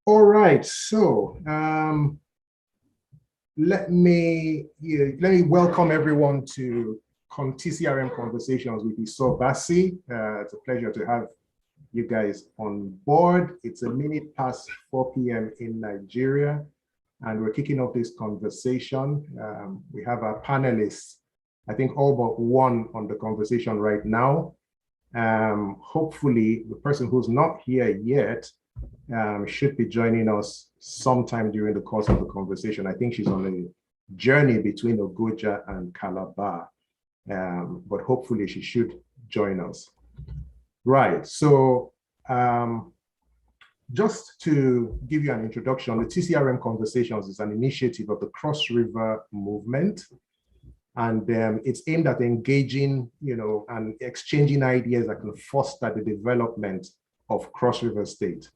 All right, so let me welcome everyone to TCRM Conversations with Iso Bassey. It's a pleasure to have you guys on board. It's a minute past 4 p.m. in Nigeria, and we're kicking off this conversation. We have our panelists, I think all but one on the conversation right now. Hopefully, the person who's not here yet should be joining us sometime during the course of the conversation. I think she's on a journey between Ogoja and Calabar, but hopefully she should join us. Right, so just to give you an introduction, the TCRM Conversations is an initiative of the Cross River movement, and it's aimed at engaging, and exchanging ideas that can foster the development of Cross River State.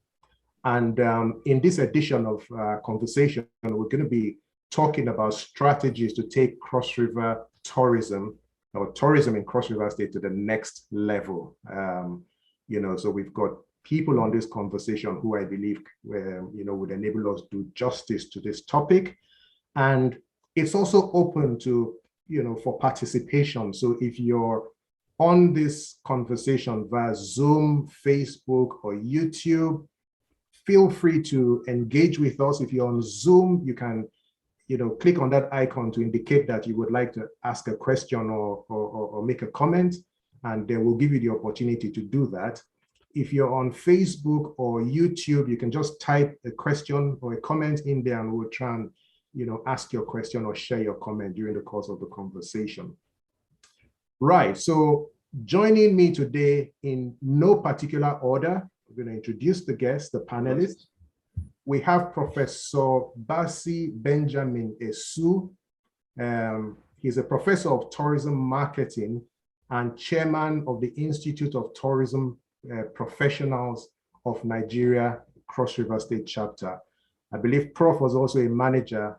And in this edition of Conversation, we're going to be talking about strategies to take Cross River tourism, or tourism in Cross River State, to the next level. So we've got people on this conversation who I believe, would enable us to do justice to this topic. And it's also open to, for participation. So if you're on this conversation via Zoom, Facebook, or YouTube, feel free to engage with us. If you're on Zoom, you can, click on that icon to indicate that you would like to ask a question or make a comment, and they will give you the opportunity to do that. If you're on Facebook or YouTube, you can just type a question or a comment in there, and we'll try and, ask your question or share your comment during the course of the conversation. Right, so joining me today in no particular order, we're going to introduce the guests, the panelists. We have Professor Bassey Benjamin Atsu. He's a professor of tourism marketing and chairman of the Institute of Tourism Professionals of Nigeria, Cross River State Chapter. I believe Prof was also a manager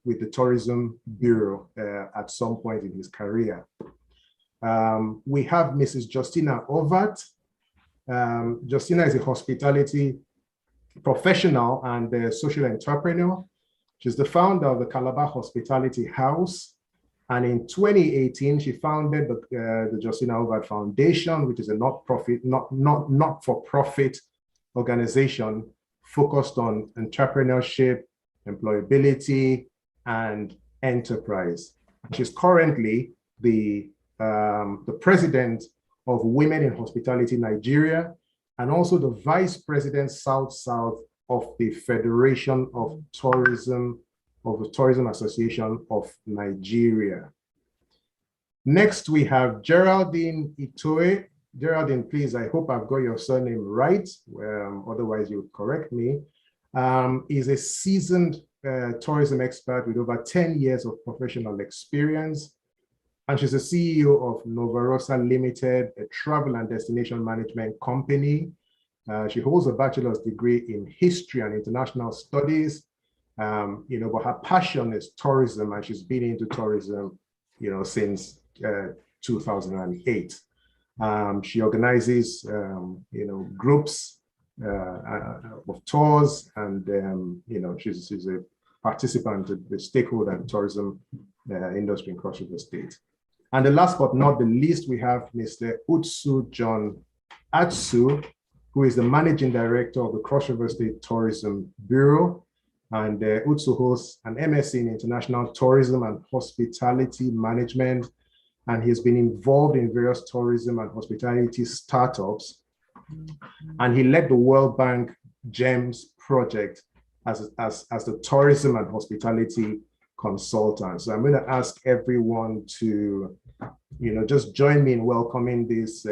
with the Tourism Bureau at some point in his career. We have Mrs. Justina Ovat. Justina is a hospitality professional and a social entrepreneur. She's the founder of the Calabar Hospitality House. And in 2018, she founded the Justina Ovat Foundation, which is a not-for-profit organization focused on entrepreneurship, employability, and enterprise. She's currently the president of Women in Hospitality Nigeria, and also the Vice President South-South of the Federation of Tourism, of the Tourism Association of Nigeria. Next, we have Geraldine Itoe. Geraldine, please, I hope I've got your surname right. Otherwise, you'll correct me. Is a seasoned tourism expert with over 10 years of professional experience. And she's the CEO of Novarosa Limited, a travel and destination management company. She holds a bachelor's degree in history and international studies. But her passion is tourism, and she's been into tourism, since 2008. She organizes, groups of tours, and she's a participant in the stakeholder and tourism industry in Cross River State. And the last but not the least, we have Mr. Utsu John Atsu, who is the Managing Director of the Cross River State Tourism Bureau. And Atsu holds an MSc in International Tourism and Hospitality Management, and he's been involved in various tourism and hospitality startups. And he led the World Bank GEMS project as the tourism and hospitality consultant. So I'm going to ask everyone to, just join me in welcoming these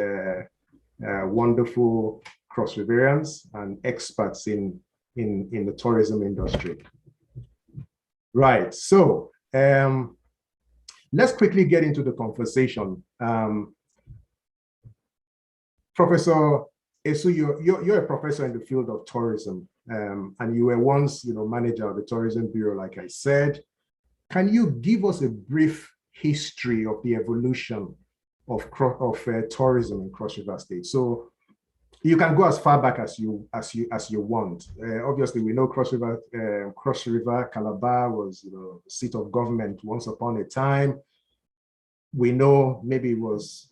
wonderful cross-riverians and experts in the tourism industry. Right, so let's quickly get into the conversation. Professor Iso, you're a professor in the field of tourism, and you were once, manager of the Tourism Bureau, like I said. Can you give us a brief history of the evolution of tourism in Cross River State? So you can go as far back as you want. Obviously, we know Cross River, Calabar was, the seat of government once upon a time. We know maybe it was,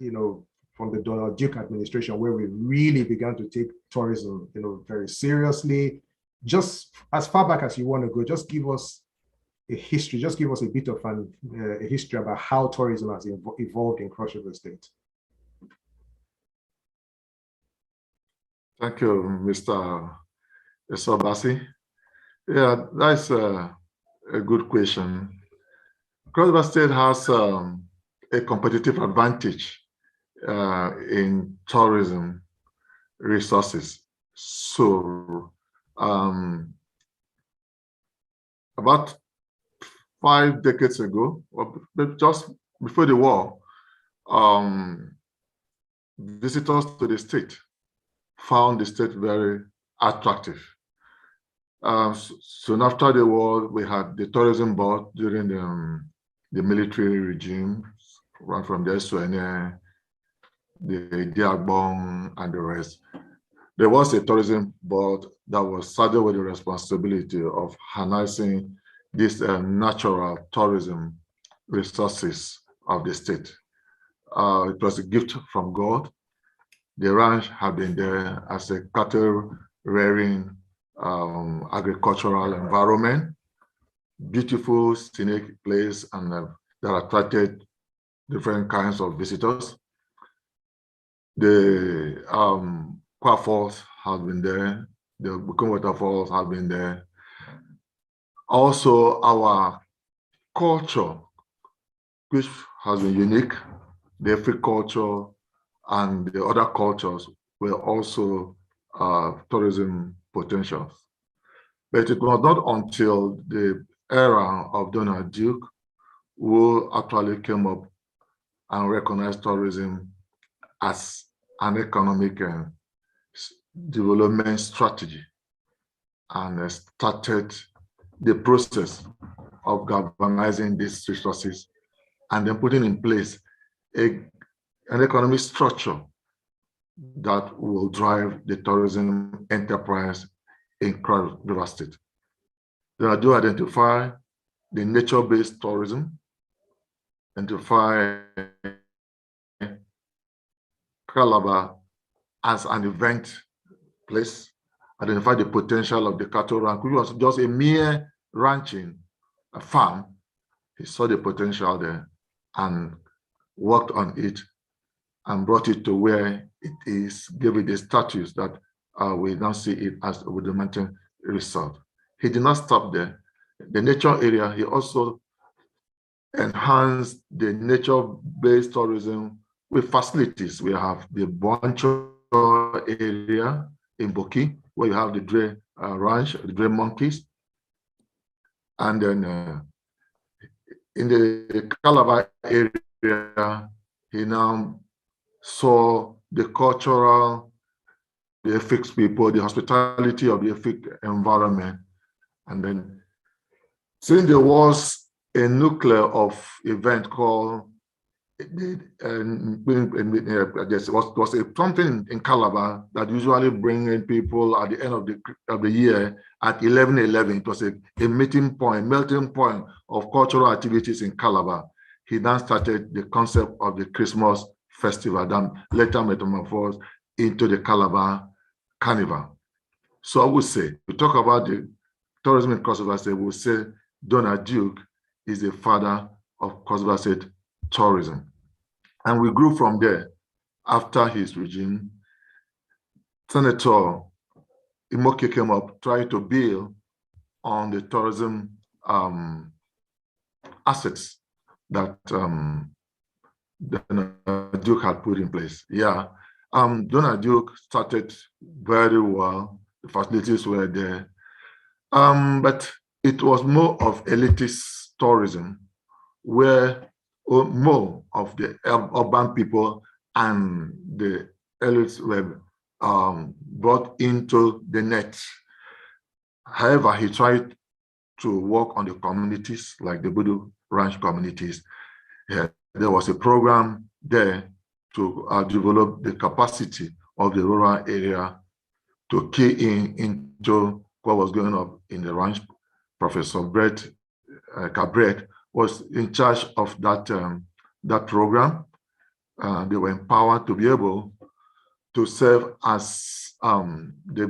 from the Donald Duke administration where we really began to take tourism, very seriously. Just as far back as you want to go, just give us a history. Just give us a bit of a history about how tourism has evolved in Cross River State. Thank you, Mr. Iso Bassey. Yeah, that's a good question. Cross River State has a competitive advantage in tourism resources. So about 5 decades ago, or just before the war, visitors to the state found the state very attractive. Soon after the war, we had the tourism board during the military regime, right from the SONA, the Diagbong, and the rest. There was a tourism board that was saddled with the responsibility of harnessing these natural tourism resources of the state. It was a gift from God. The ranch had been there as a cattle rearing agricultural environment, beautiful scenic place, and that attracted different kinds of visitors. The Kwa Falls has been there, the Bukum Waterfalls have been there. Also, our culture, which has been unique, the African culture and the other cultures were also tourism potentials. But it was not until the era of Donald Duke who actually came up and recognized tourism as an economic development strategy and started the process of galvanizing these resources and then putting in place an economic structure that will drive the tourism enterprise in Cross River State. They do identify the nature-based tourism, identify Calabar as an event place, identify the potential of the cattle ranch, which was just a mere ranching, a farm. He saw the potential there and worked on it and brought it to where it is, gave it the status that we now see it as with the mountain resort. He did not stop there. The nature area, he also enhanced the nature-based tourism with facilities. We have the Boncho area in Boki, where you have the Dre Ranch, the Dre Monkeys. And then in the Calabar area, he now saw the cultural, the Efik people, the hospitality of the Efik environment. And then since there was a nuclear of event called was something in Calabar that usually bring in people at the end of the year at 11/11. It was a meeting point, melting point of cultural activities in Calabar. He then started the concept of the Christmas festival, then later metamorphosed into the Calabar Carnival. So I would say, we talk about the tourism in Cross River State, we will say Donald Duke is the father of Cross River State tourism. And we grew from there. After his regime, Senator Imoke came up trying to build on the tourism assets that Donald Duke had put in place. Yeah, Donald Duke started very well. The facilities were there, but it was more of elitist tourism, where more of the urban people and the elites were brought into the net. However, he tried to work on the communities, like the Budu Ranch communities. There was a program there to develop the capacity of the rural area to key into what was going on in the ranch. Professor Brett Cabret was in charge of that program. They were empowered to be able to serve as the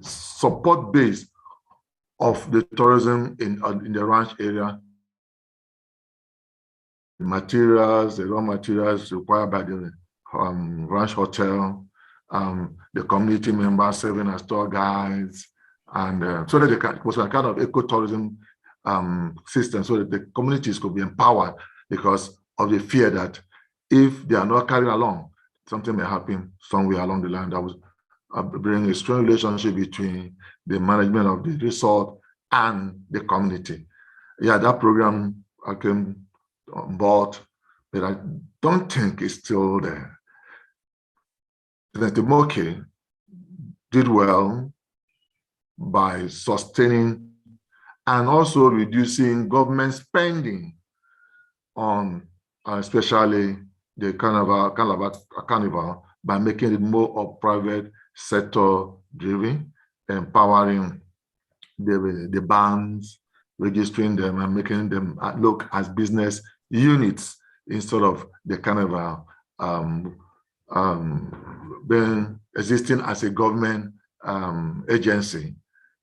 support base of the tourism in the ranch area. The materials, the raw materials required by the ranch hotel, the community members serving as tour guides, and so that it was a kind of ecotourism system, so that the communities could be empowered, because of the fear that if they are not carried along, something may happen somewhere along the line that would bring a strong relationship between the management of the resort and the community. Yeah, that program came on board, but I don't think it's still there. Senator Imoke did well by sustaining and also reducing government spending on especially the carnival by making it more of private sector driven, empowering the bands, registering them and making them look as business units instead of the carnival being existing as a government agency.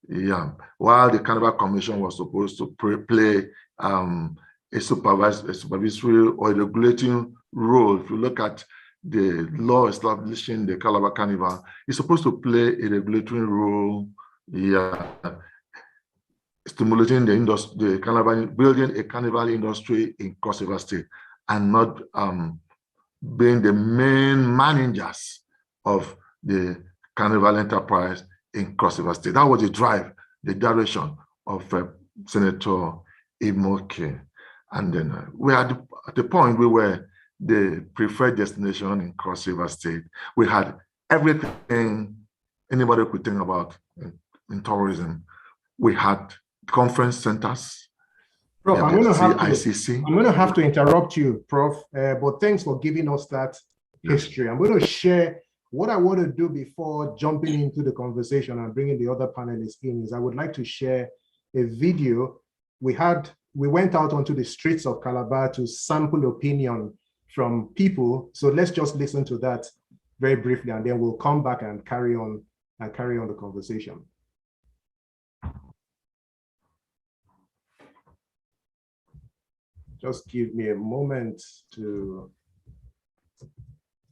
Yeah, while the Carnival Commission was supposed to play a supervisory or a regulating role. If you look at the law establishing the Calabar Carnival, it's supposed to play a regulatory role, yeah, stimulating the industry, the carnival, building a carnival industry in Cross River State, and not being the main managers of the carnival enterprise in Cross River State. That was the drive, the direction of Senator Imoke. And then we are at the point we were the preferred destination in Cross River State. We had everything anybody could think about in tourism. We had conference centers. Prof, I'm going to have to interrupt you, Prof, but thanks for giving us that history. I'm going to share what I want to do before jumping into the conversation and bringing the other panelists in is I would like to share a video. We went out onto the streets of Calabar to sample opinion from people. So let's just listen to that very briefly, and then we'll come back and carry on the conversation. Just give me a moment to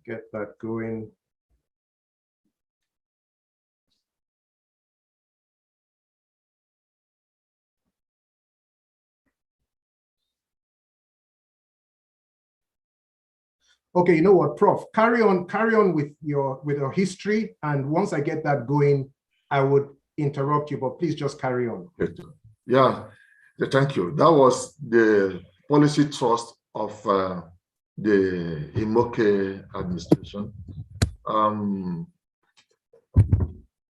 get that going. Okay, you know what, Prof, carry on with your history, and once I get that going, I would interrupt you, but please just carry on. Yeah, thank you. That was the policy thrust of the Imoke administration.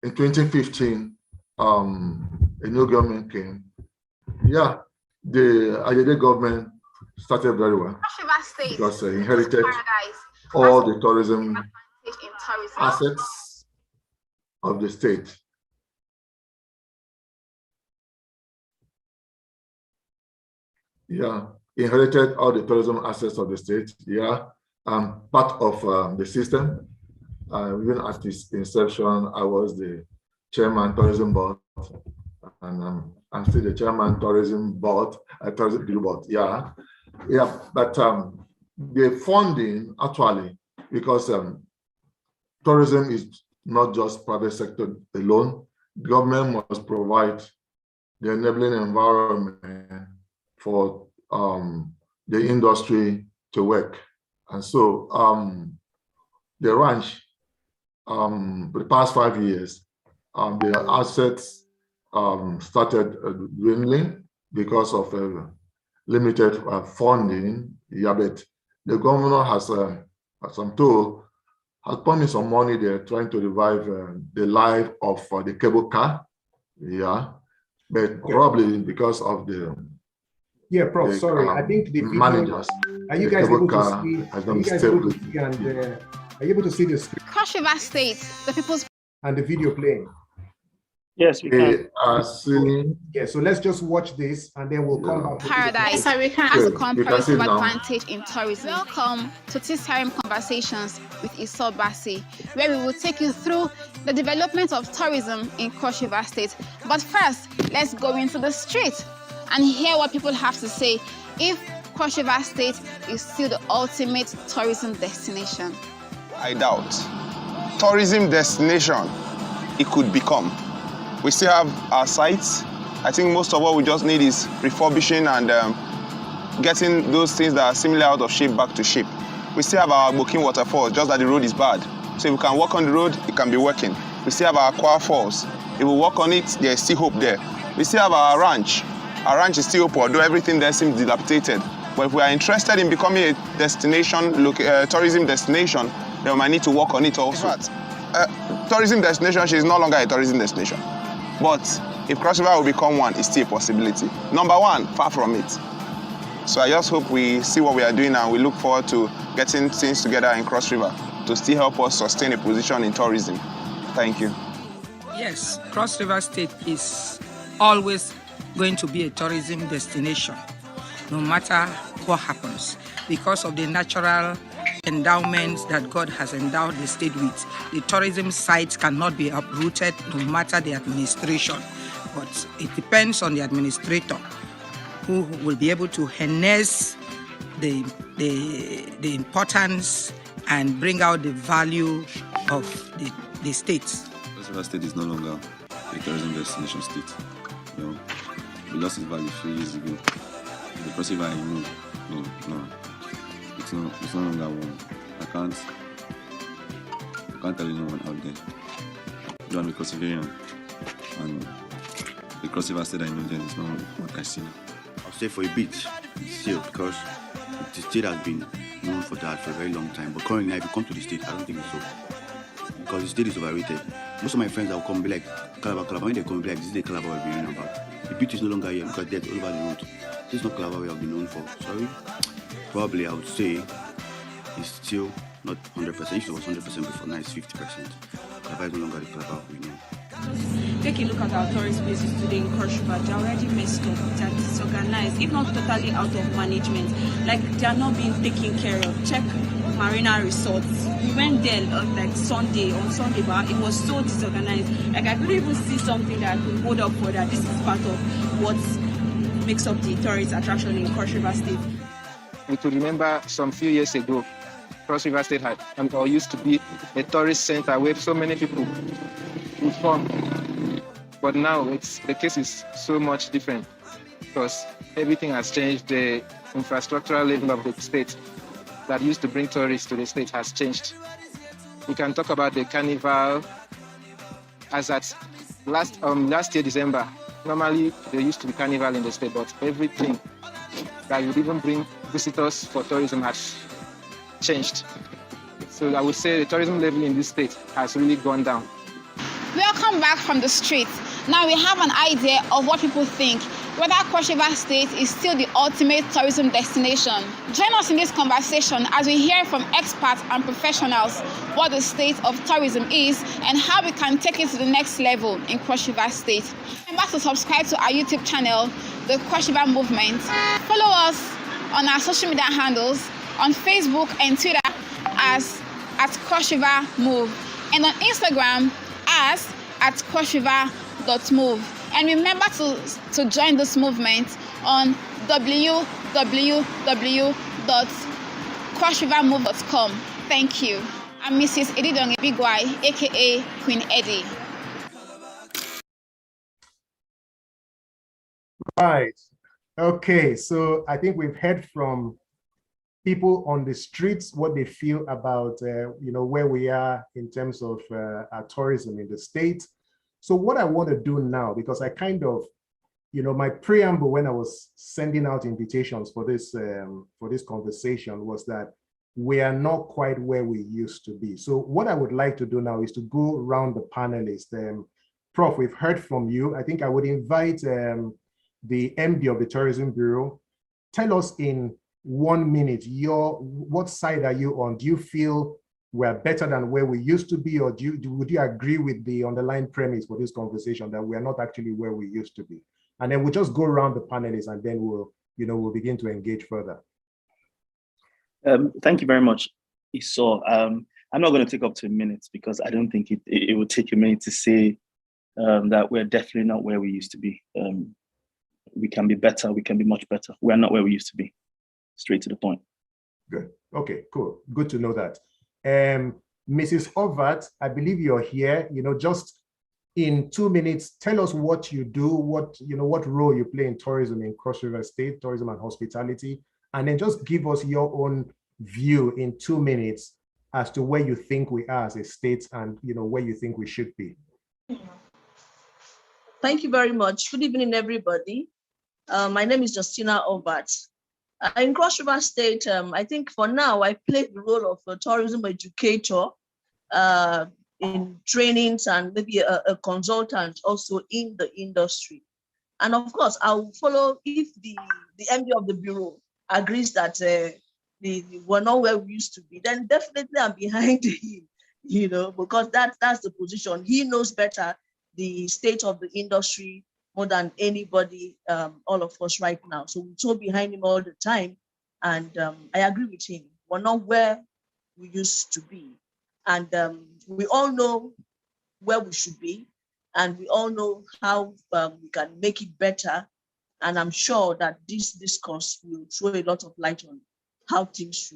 In 2015, a new government came. Yeah, the Ayede government started very well because inherited all the tourism assets of the state. Yeah, inherited all the tourism assets of the state. Yeah, part of the system. Even at its inception, I was the chairman tourism board, and I'm still the chairman tourism board, tourism board. Yeah. But the funding actually, because tourism is not just private sector alone, government must provide the enabling environment for the industry to work. And so the ranch, the past 5 years, the assets started dwindling because of limited funding. Yeah, but the governor has, as I'm told, has promised some money. They're trying to revive the life of the cable car. Yeah, but probably because of the Prof. Sorry, I think the video, managers. Are you guys able to see? Are you able to see the screen? Cross River State, the people's and the video playing? Yes, we can. Yeah, so let's just watch this and then we'll come back. Paradise has a comparative advantage in tourism. Welcome to TCRM Conversations with Iso Bassey, where we will take you through the development of tourism in Cross River State. But first, let's go into the street and hear what people have to say if Cross River State is still the ultimate tourism destination. I doubt. Tourism destination, it could become. We still have our sites. I think most of what we just need is refurbishing and getting those things that are similar out of shape back to shape. We still have our Bokin waterfall, just that the road is bad. So if we can walk on the road, it can be working. We still have our Aqua Falls. If we walk on it, there's still hope there. We still have our ranch. Our ranch is still open, although everything there seems dilapidated. But if we are interested in becoming a destination, tourism destination, then we might need to work on it also. In fact, tourism destination, she is no longer a tourism destination. But if Cross River will become one, it's still a possibility. Number one, far from it. So I just hope we see what we are doing and we look forward to getting things together in Cross River to still help us sustain a position in tourism. Thank you. Yes, Cross River State is always going to be a tourism destination, no matter what happens, because of the natural endowments that God has endowed the state with. The tourism sites cannot be uprooted no matter the administration, but it depends on the administrator who will be able to harness the importance and bring out the value of the states. Cross River State is no longer a tourism destination state. You know, we lost its value a few years ago. The Cross River I know, no. It's no longer one. I can't tell you no one out there. Though I'm a Crossiverian, and the Cross River State I know then is not what I see now. I'll say for a bit, still, because the state has been known for that for a very long time. But currently, if you come to the state, I don't think it's so. Because the state is overrated. Most of my friends that will come be like, Calabar, when they come be like, this is the Calabar we're hearing about. The beauty is no longer here. Look at that all over the road. This is not Calabar we have been known for. Sorry. Probably I would say it's still not 100%. If it was 100% before, now it's 50%. Calabar is no longer the Calabar we know. Take a look at our tourist places today in Cross River. They're already messed up, they're disorganized, if not totally out of management. Like they are not being taken care of. Check Marina Resorts. We went there on Sunday, but it was so disorganized. Like I couldn't even see something that I could hold up for that. This is part of what makes up the tourist attraction in Cross River State. And to remember some few years ago, Cross River State had or used to be a tourist center where so many people would come. But now the case is so much different because everything has changed. The infrastructural level of the state that used to bring tourists to the state has changed. We can talk about the carnival as at last year December. Normally there used to be carnival in the state, but everything that would even bring visitors for tourism has changed. So I would say the tourism level in this state has really gone down. Welcome back from the street. Now we have an idea of what people think, whether Cross River State is still the ultimate tourism destination. Join us in this conversation as we hear from experts and professionals what the state of tourism is and how we can take it to the next level in Cross River State. Remember to subscribe to our YouTube channel, The Cross River Movement. Follow us on our social media handles on Facebook and Twitter as @Cross River Move and on Instagram as at crossriver.move. And remember to join this movement on www.crossrivermove.com. Thank you. I'm Mrs. Edidonge Bigwai, aka Queen Eddie. Right. Okay, so I think we've heard from people on the streets what they feel about where we are in terms of our tourism in the state. So what I want to do now, because I kind of, my preamble when I was sending out invitations for this conversation was that we are not quite where we used to be. So what I would like to do now is to go around the panelists. Prof, we've heard from you. I think I would invite the MD of the Tourism Bureau. Tell us in 1 minute, what side are you on? Do you feel we're better than where we used to be, or would you agree with the underlying premise for this conversation that we're not actually where we used to be? And then we'll just go around the panelists, and then we'll begin to engage further. Thank you very much, Iso. I'm not going to take up to a minute because I don't think it would take a minute to say that we're definitely not where we used to be. We can be better. We can be much better. We're not where we used to be. Straight to the point. Good. Okay, cool. Good to know that. Mrs.Ovat, I believe you're here. Just in 2 minutes, tell us what you do, what role you play in tourism in Cross River State, tourism and hospitality, and then just give us your own view in 2 minutes as to where you think we are as a state and where you think we should be. Thank you very much. Good evening, everybody. My name is Justina Ovat. In Cross River State, I think for now, I play the role of a tourism educator in trainings and maybe a consultant also in the industry. And of course, I'll follow if the MD of the Bureau agrees that we're not where we used to be, then definitely I'm behind him, because that's the position. He knows better the state of the industry more than anybody, all of us right now. So we're so behind him all the time. And I agree with him. We're not where we used to be. And we all know where we should be. And we all know how we can make it better. And I'm sure that this discourse will throw a lot of light on how things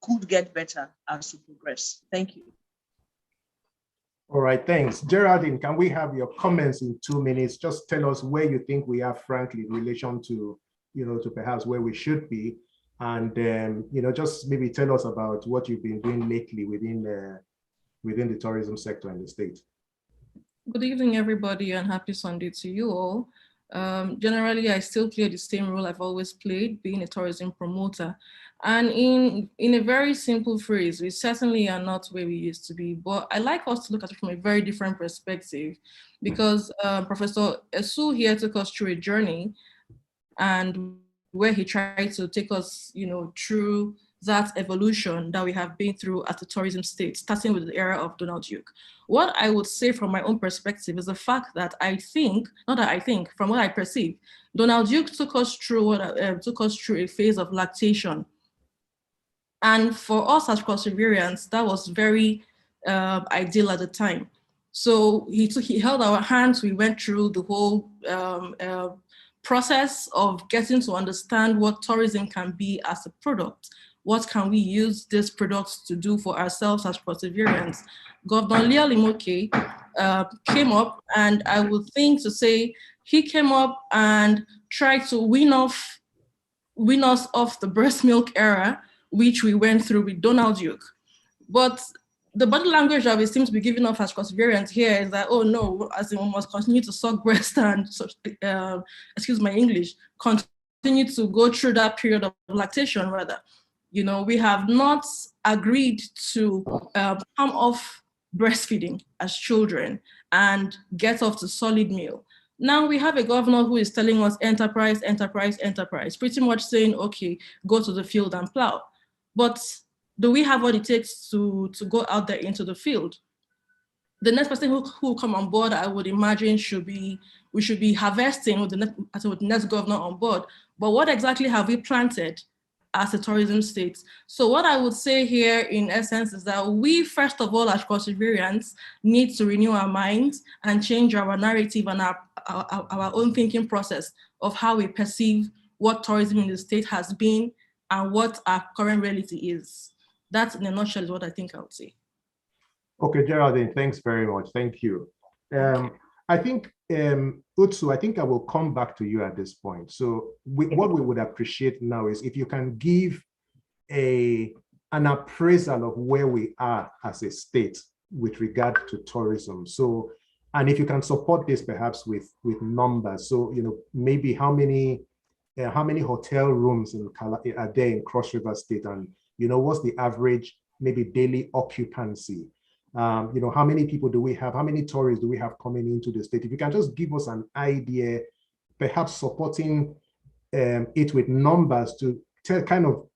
could get better as we progress. Thank you. All right, thanks. Geraldine, can we have your comments in 2 minutes? Just tell us where you think we are, frankly, in relation to, to perhaps where we should be. And, just maybe tell us about what you've been doing lately within the tourism sector in the state. Good evening, everybody, and happy Sunday to you all. Generally, I still play the same role I've always played, being a tourism promoter. And in a very simple phrase, we certainly are not where we used to be, but I like us to look at it from a very different perspective, because Professor Atsu here took us through a journey, and where he tried to take us, through that evolution that we have been through as the tourism state, starting with the era of Donald Duke. What I would say from my own perspective is the fact that from what I perceive, Donald Duke took us through a phase of lactation. And for us as Cross-Riverians, that was very ideal at the time. So he held our hands. We went through the whole process of getting to understand what tourism can be as a product. What can we use these products to do for ourselves as Cross-Riverians? Governor Leo Limoke came up, and I would think to say he came up and tried to wean us off the breast milk era, which we went through with Donald Duke. But the body language that we seem to be giving off as Cross-Riverians here is that, oh no, as in we must continue to suck breast and, excuse my English, continue to go through that period of lactation rather. We have not agreed to come off breastfeeding as children and get off to solid meal. Now we have a governor who is telling us enterprise, enterprise, enterprise, pretty much saying, okay, go to the field and plow. But do we have what it takes to go out there into the field? The next person who will come on board, I would imagine, we should be harvesting with the next governor on board. But what exactly have we planted as a tourism state. So what I would say here in essence is that we, first of all, as Cross Riverians, need to renew our minds and change our narrative and our own thinking process of how we perceive what tourism in the state has been and what our current reality is. That, in a nutshell, is what I think I would say. Okay, Geraldine, thanks very much. Thank you. I think, Atsu, I think I will come back to you at this point. So what we would appreciate now is if you can give an appraisal of where we are as a state with regard to tourism. So, and if you can support this perhaps with numbers. So, maybe how many hotel rooms are there in Cross River State, and what's the average maybe daily occupancy? How many people do we have? How many tourists do we have coming into the state? If you can just give us an idea, perhaps supporting it with numbers to kind of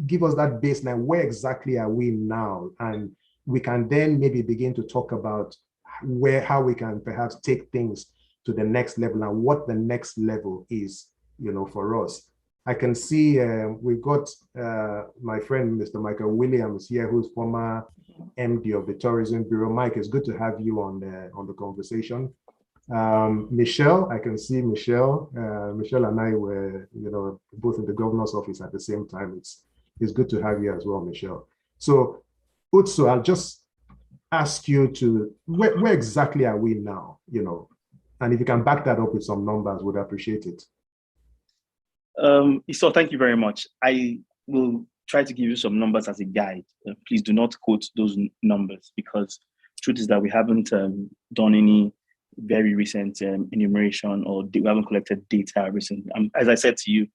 give us that baseline. Where exactly are we now? And we can then maybe begin to talk about how we can perhaps take things to the next level and what the next level is, for us. I can see we've got my friend, Mr. Michael Williams here, who's former MD of the Tourism Bureau. Mike, it's good to have you on the conversation. Michelle, I can see Michelle. Michelle and I were, both in the governor's office at the same time. It's good to have you as well, Michelle. So, Atsu, I'll just ask you to, where exactly are we now, and if you can back that up with some numbers, would appreciate it. Iso, thank you very much. I will try to give you some numbers as a guide. Please do not quote those numbers, because the truth is that we haven't done any very recent enumeration, or we haven't collected data recently. As I said to you,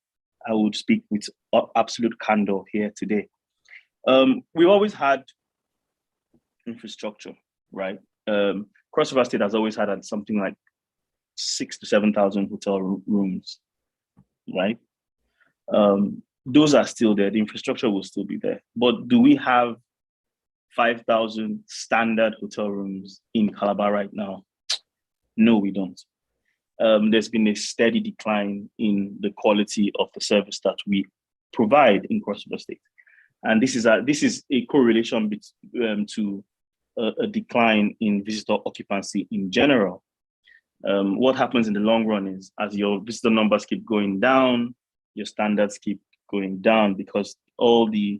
I would speak with absolute candor here today. We've always had infrastructure, right? Cross River State has always had something like 6,000 to 7,000 hotel rooms, right? Those are still there. The infrastructure will still be there. But do we have 5,000 standard hotel rooms in Calabar right now? No, we don't. There's been a steady decline in the quality of the service that we provide in Cross River State. And this is a correlation to a decline in visitor occupancy in general. What happens in the long run is, as your visitor numbers keep going down, your standards keep going down, because all the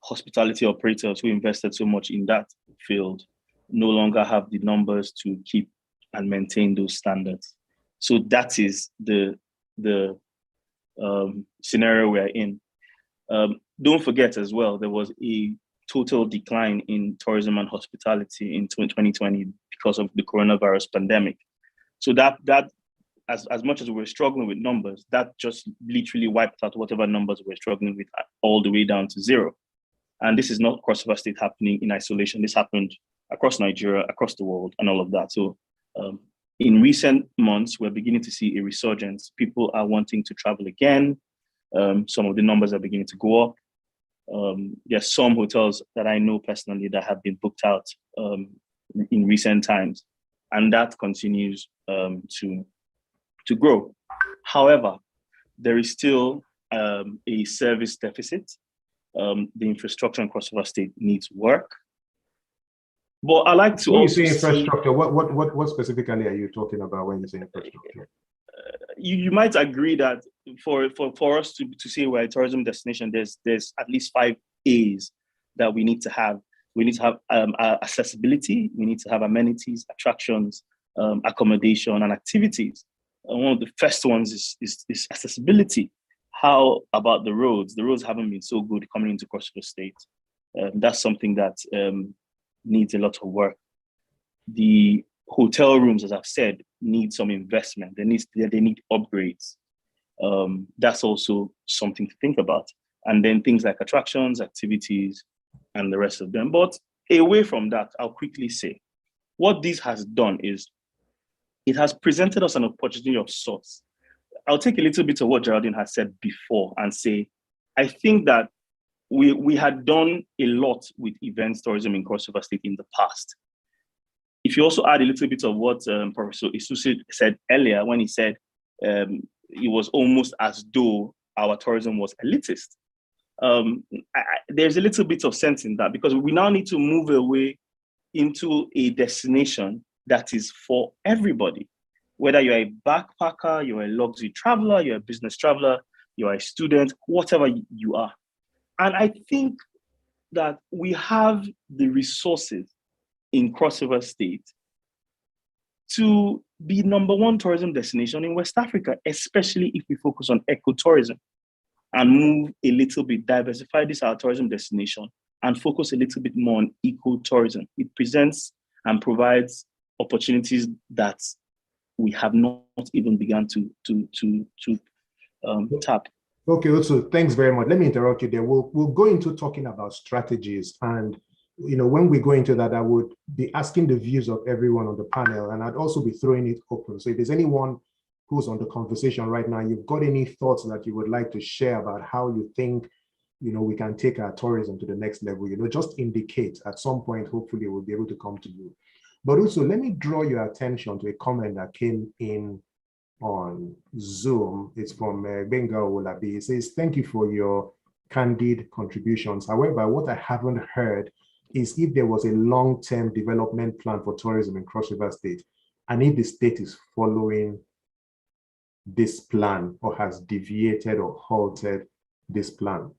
hospitality operators who invested so much in that field no longer have the numbers to keep and maintain those standards. So that is the scenario we're in. Don't forget as well, there was a total decline in tourism and hospitality in 2020 because of the coronavirus pandemic. So that as much as we're struggling with numbers, that just literally wiped out whatever numbers we're struggling with all the way down to zero. And this is not Cross River State happening in isolation. This happened across Nigeria, across the world, and all of that. So in recent months, we're beginning to see a resurgence. People are wanting to travel again. Some of the numbers are beginning to go up. There's some hotels that I know personally that have been booked out in recent times, and that continues to grow. However, there is still a service deficit. The infrastructure in Cross River State needs work. But I like to when also you say infrastructure, what specifically are you talking about when you say infrastructure? You might agree that for us to say we're a tourism destination, there's at least 5 A's that we need to have. We need to have accessibility. We need to have amenities, attractions, accommodation, and activities. One of the first ones is accessibility. How about the roads? The roads haven't been so good coming into Cross River State. That's something that needs a lot of work. The hotel rooms, as I've said, need some investment. They need upgrades. That's also something to think about. And then things like attractions, activities, and the rest of them. But away from that, I'll quickly say, what this has done is it has presented us an opportunity of sorts. I'll take a little bit of what Geraldine has said before and say, I think that we had done a lot with events tourism in Cross River State in the past. If you also add a little bit of what Professor Iso said earlier, when he said it was almost as though our tourism was elitist. There's a little bit of sense in that, because we now need to move away into a destination that is for everybody. Whether you're a backpacker, you're a luxury traveler, you're a business traveler, you're a student, whatever you are. And I think that we have the resources in Cross River State to be #1 tourism destination in West Africa, especially if we focus on ecotourism and move a little bit, diversify this our tourism destination and focus a little bit more on ecotourism. It presents and provides opportunities that we have not even begun to tap. Okay, so thanks very much. Let me interrupt you there. We'll go into talking about strategies, and when we go into that, I would be asking the views of everyone on the panel, and I'd also be throwing it open. So if there's anyone who's on the conversation right now, you've got any thoughts that you would like to share about how you think we can take our tourism to the next level, just indicate. At some point, hopefully we'll be able to come to you. But also, let me draw your attention to a comment that came in on Zoom. It's from Benga Olabi. It says, "Thank you for your candid contributions. However, what I haven't heard is if there was a long-term development plan for tourism in Cross River State, and if the state is following this plan or has deviated or halted this plan."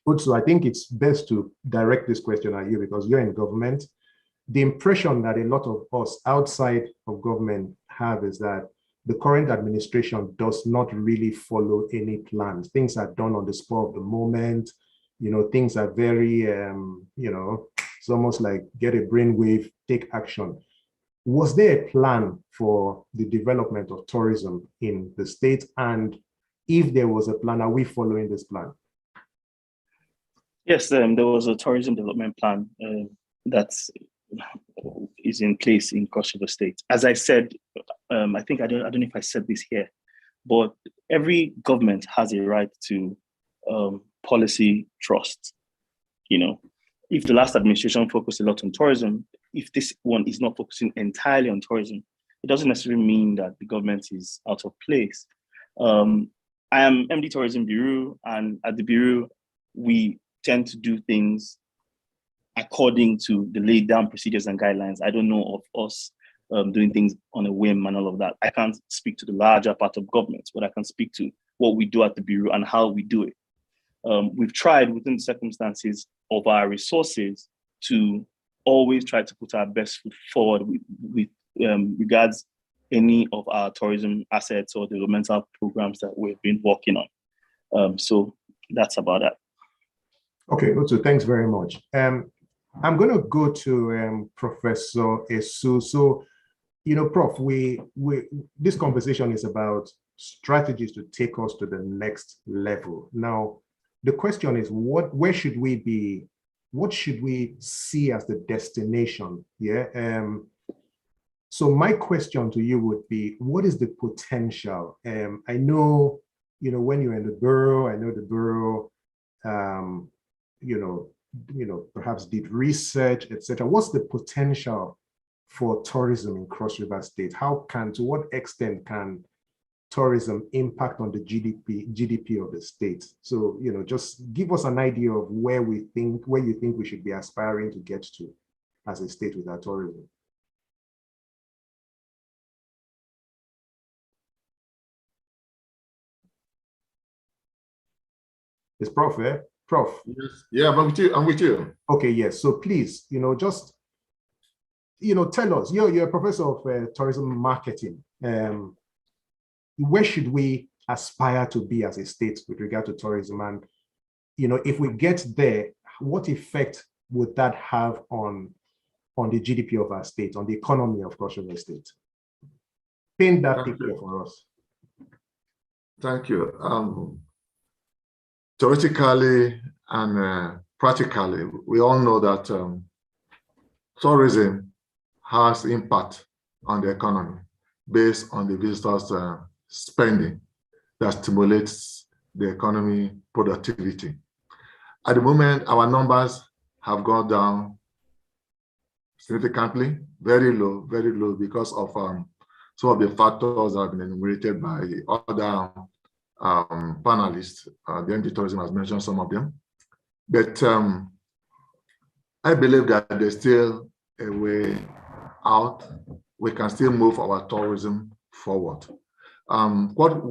Also, I think it's best to direct this question at you because you're in government. The impression that a lot of us outside of government have is that the current administration does not really follow any plans. Things are done on the spur of the moment. Things are very, it's almost like get a brainwave, take action. Was there a plan for the development of tourism in the state? And if there was a plan, are we following this plan? Yes, there was a tourism development plan that is in place in Cross River State. As I said, I think I don't know if I said this here, but every government has a right to policy trust. If the last administration focused a lot on tourism, if this one is not focusing entirely on tourism, it doesn't necessarily mean that the government is out of place. I am MD Tourism Bureau, and at the Bureau, we tend to do things according to the laid down procedures and guidelines. I don't know of us doing things on a whim and all of that. I can't speak to the larger part of government, but I can speak to what we do at the Bureau and how we do it. We've tried within the circumstances of our resources to always try to put our best foot forward with regards any of our tourism assets or developmental programs that we've been working on. So that's about that. Okay, so thanks very much. I'm going to go to Professor Atsu. So, Prof, this conversation is about strategies to take us to the next level. Now, the question is, where should we be? What should we see as the destination? Yeah. So my question to you would be, what is the potential? I know, when you're in the Bureau, I know the Bureau, perhaps did research, etc. What's the potential for tourism in Cross River State? To what extent can tourism impact on the GDP of the state? So, just give us an idea of where you think we should be aspiring to get to as a state with our tourism. It's Prof, eh? Prof. Yes. Yeah, I'm with you. Okay, yes. So please, just, tell us, you're a professor of tourism marketing. Where should we aspire to be as a state with regard to tourism? And, if we get there, what effect would that have on the GDP of our state, on the economy of Cross River State? Paint that picture for us. Thank you. Theoretically and practically, we all know that tourism has impact on the economy based on the visitors' spending that stimulates the economy productivity. At the moment, our numbers have gone down significantly, very low because of some of the factors that have been enumerated by other panelists. The anti-tourism has mentioned some of them. But I believe that there's still a way out. We can still move our tourism forward. What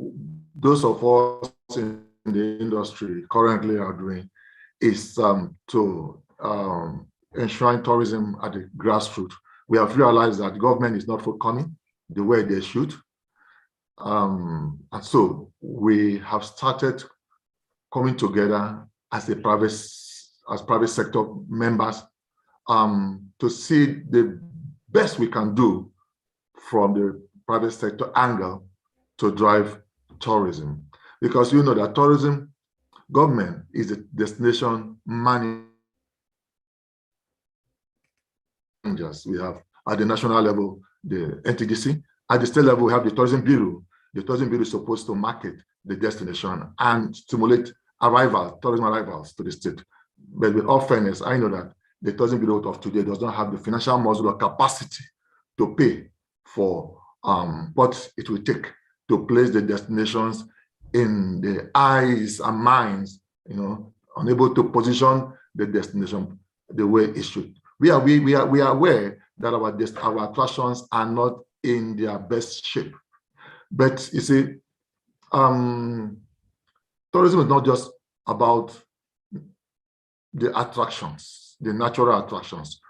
those of us in the industry currently are doing is to enshrine tourism at the grassroots. We have realized that government is not forthcoming the way they should. And so we have started coming together as private sector members to see the best we can do from the private sector angle to drive tourism. Because you know that tourism, government is a destination manager. We have at the national level, the NTDC. At the state level, we have the Tourism Bureau. The Tourism Bureau is supposed to market the destination and stimulate tourism arrivals to the state. But with all fairness, I know that the Tourism Bureau of today does not have the financial muscle or capacity to pay for what it will take to place the destinations in the eyes and minds, unable to position the destination the way it should. We are aware that our attractions are not in their best shape. But you see, tourism is not just about the attractions, the natural attractions.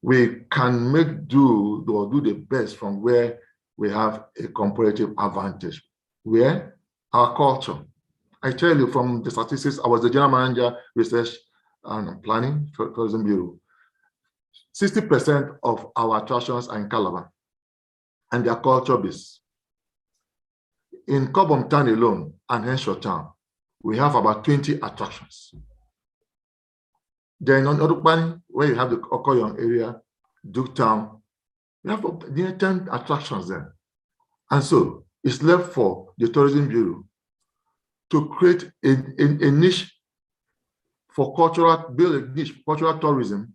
We can make do or do the best from where we have a comparative advantage. Where? Our culture. I tell you from the statistics, I was the general manager, research and planning for Tourism Bureau. 60% of our attractions are in Calabar, and they are culture-based. In Cobham Town alone and Henshaw Town, we have about 20 attractions. Then on Odukbani, where you have the Okoyong area, Duke Town, we have 10 attractions there. And so it's left for the Tourism Bureau to create a niche for build a niche for cultural tourism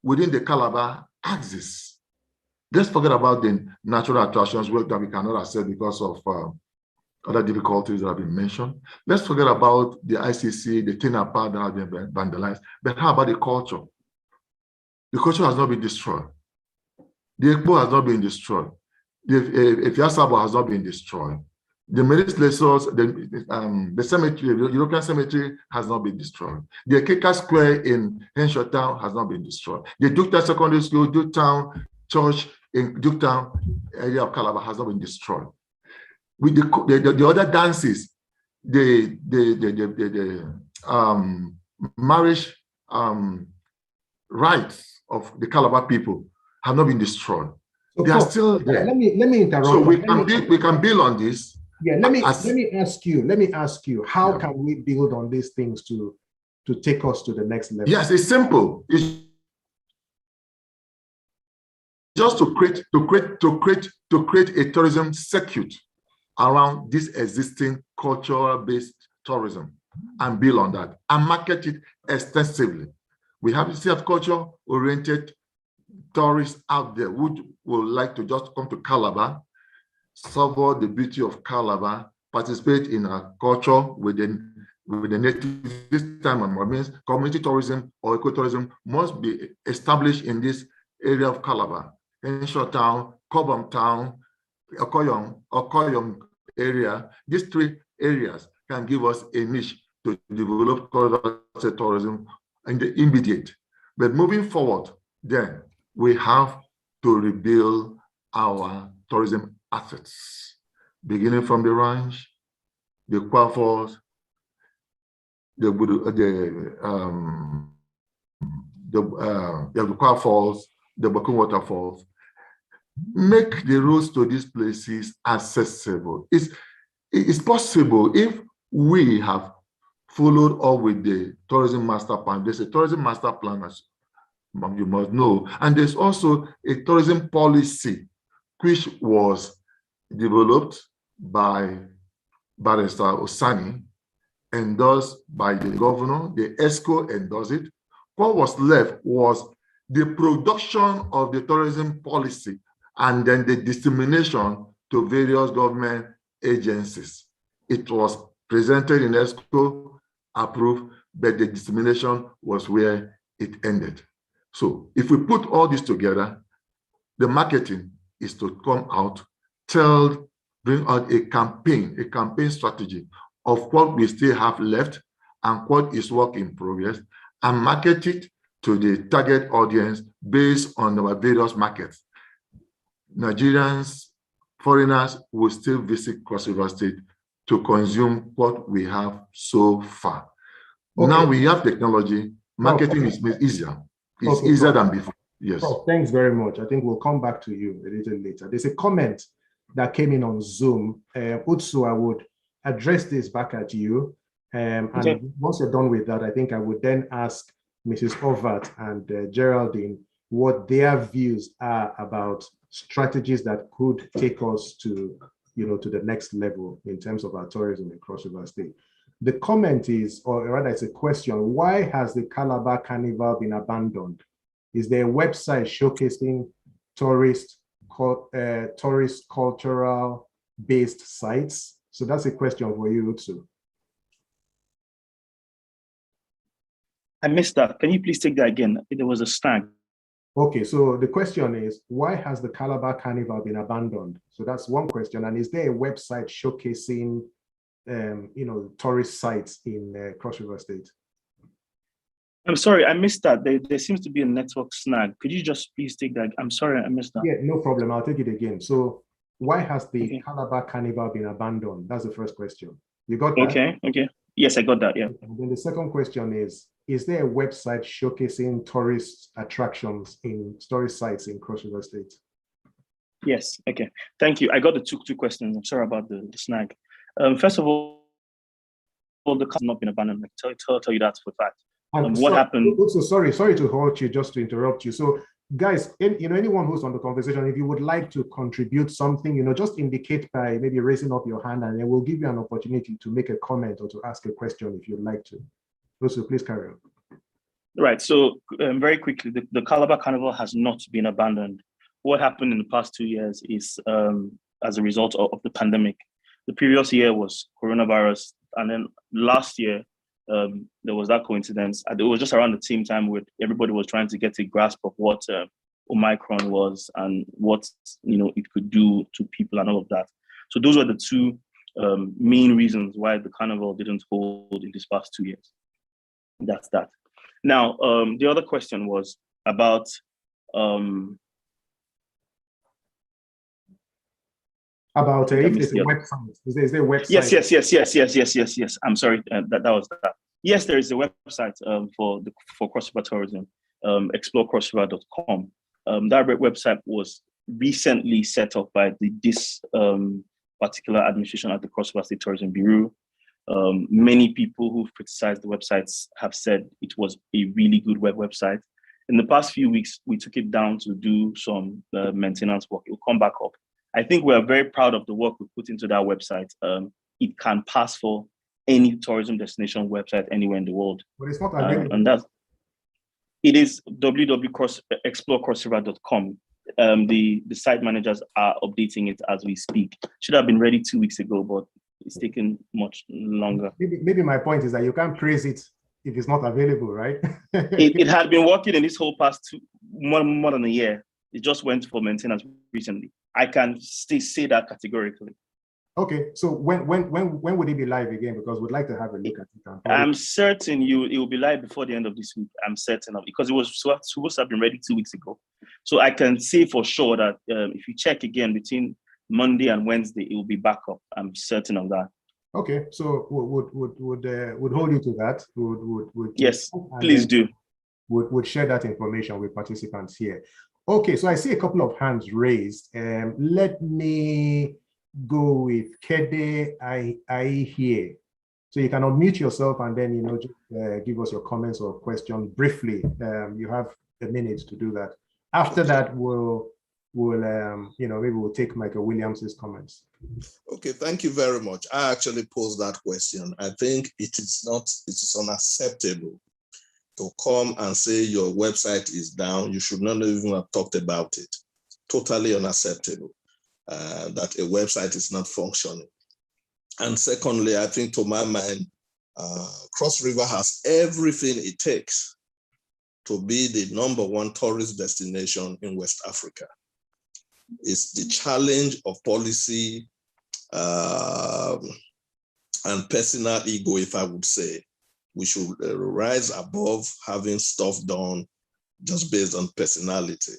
within the Calabar axis. Let's forget about the natural attractions that we cannot access because of other difficulties that have been mentioned. Let's forget about the ICC, the Tinapa that have been vandalized. But how about the culture? The culture has not been destroyed. The Ekpo has not been destroyed. The Fiasabo has not been destroyed. The legislators, the cemetery, the European cemetery has not been destroyed. The Keka Square in Henshaw Town has not been destroyed. The Duketown Secondary School, Duketown Church in Duketown area of Calabar has not been destroyed. With the other dances, the marriage rights of the Calabar people have not been destroyed. So they are still there. Let me interrupt. So we can build on this. Yeah, let me ask you, how can we build on these things to take us to the next level? Yes, it's simple. It's just to create a tourism circuit around this existing cultural-based tourism and build on that and market it extensively. We have culture-oriented tourists out there who would like to just come to Calabar, savor the beauty of Calabar, participate in our culture within the native. This time and means community tourism or ecotourism must be established in this area of Calabar, Henshaw Town, Cobham Town, Okoyong area. These three areas can give us a niche to develop tourism in the immediate. But moving forward, then we have to rebuild our tourism assets, beginning from the ranch, the Falls, the Falls, the Bakun Waterfalls. Make the roads to these places accessible. It's possible if we have followed up with the tourism master plan. There's a tourism master plan, as you must know, and there's also a tourism policy which was developed by Barrister Osani, endorsed by the governor. The ESCO endorsed it. What was left was the production of the tourism policy and then the dissemination to various government agencies. It was presented in ESCO, approved, but the dissemination was where it ended. So if we put all this together, the marketing is to come out, bring out a campaign strategy of what we still have left and what is work in progress, and market it to the target audience based on our various markets. Nigerians, foreigners will still visit Cross River State to consume what we have so far. Okay. Now we have technology, marketing is made easier. It's easier than before. Yes. Oh, thanks very much. I think we'll come back to you a little later. There's a comment that came in on Zoom. Atsu, I would address this back at you. And once you're done with that, I think I would then ask Mrs. Ovat and Geraldine what their views are about strategies that could take us to, to the next level in terms of our tourism in Cross River State. The comment is, or rather it's a question, why has the Calabar Carnival been abandoned? Is there a website showcasing tourist cultural based sites? So that's a question for you, Atsu. I missed that. Can you please take that again? There was a snag. Okay, so the question is, why has the Calabar Carnival been abandoned? So that's one question. And is there a website showcasing, tourist sites in Cross River State? I'm sorry, I missed that. There seems to be a network snag. Could you just please take that? I'm sorry, I missed that. Yeah, no problem. I'll take it again. So why has the Calabar Carnival been abandoned? That's the first question. You got that? Okay. Yes, I got that, yeah. And then the second question is there a website showcasing tourist attractions in tourist sites in Cross River State? Yes, okay. Thank you. I got the two questions. I'm sorry about the snag. First of all, the car has not been abandoned. I tell you that for a fact. What happened? Also, sorry to halt you, just to interrupt you. So, guys, anyone who's on the conversation, if you would like to contribute something, just indicate by maybe raising up your hand, and then we'll give you an opportunity to make a comment or to ask a question if you'd like to. Also, please carry on. Right. So, very quickly, the Calabar Carnival has not been abandoned. What happened in the past 2 years is as a result of the pandemic. The previous year was coronavirus, and then last year, there was that coincidence. It was just around the same time where everybody was trying to get a grasp of what Omicron was and what it could do to people and all of that. So those were the two main reasons why the carnival didn't hold in these past 2 years. That's that. Now, the other question was about if there's a website. Is there a website? Yes. I'm sorry, that was that. Yes, there is a website for Cross River Tourism, explorecrossriver.com. That website was recently set up by this particular administration at the Cross River State Tourism Bureau. Many people who've criticized the websites have said it was a really good website. In the past few weeks, we took it down to do some maintenance work. It will come back up. I think we're very proud of the work we put into that website. It can pass for any tourism destination website anywhere in the world. But it's not available. And it is www.explorecrossriver.com. The site managers are updating it as we speak. Should have been ready 2 weeks ago, but it's taken much longer. Maybe my point is that you can't praise it if it's not available, right? it had been working in this whole past more than a year. It just went for maintenance recently. I can still say that categorically. Okay, so when would it be live again? Because we'd like to have a look at it. I'm certain it will be live before the end of this week. I'm certain of it, because it was supposed to have been ready 2 weeks ago. So I can say for sure that if you check again between Monday and Wednesday, it will be back up. I'm certain of that. Okay, so would hold you to that. Would yes, please do. Would share that information with participants here. Okay, so I see a couple of hands raised. Let me go with Kede I hear. So you can unmute yourself and then just give us your comments or questions briefly. You have a minute to do that. After that, we'll maybe we'll take Michael Williams's comments. Okay, thank you very much. I actually posed that question. I think it is unacceptable to come and say your website is down. You should not even have talked about it. Totally unacceptable that a website is not functioning. And secondly, I think to my mind, Cross River has everything it takes to be the #1 tourist destination in West Africa. It's the challenge of policy and personal ego, if I would say. We should rise above having stuff done just based on personality.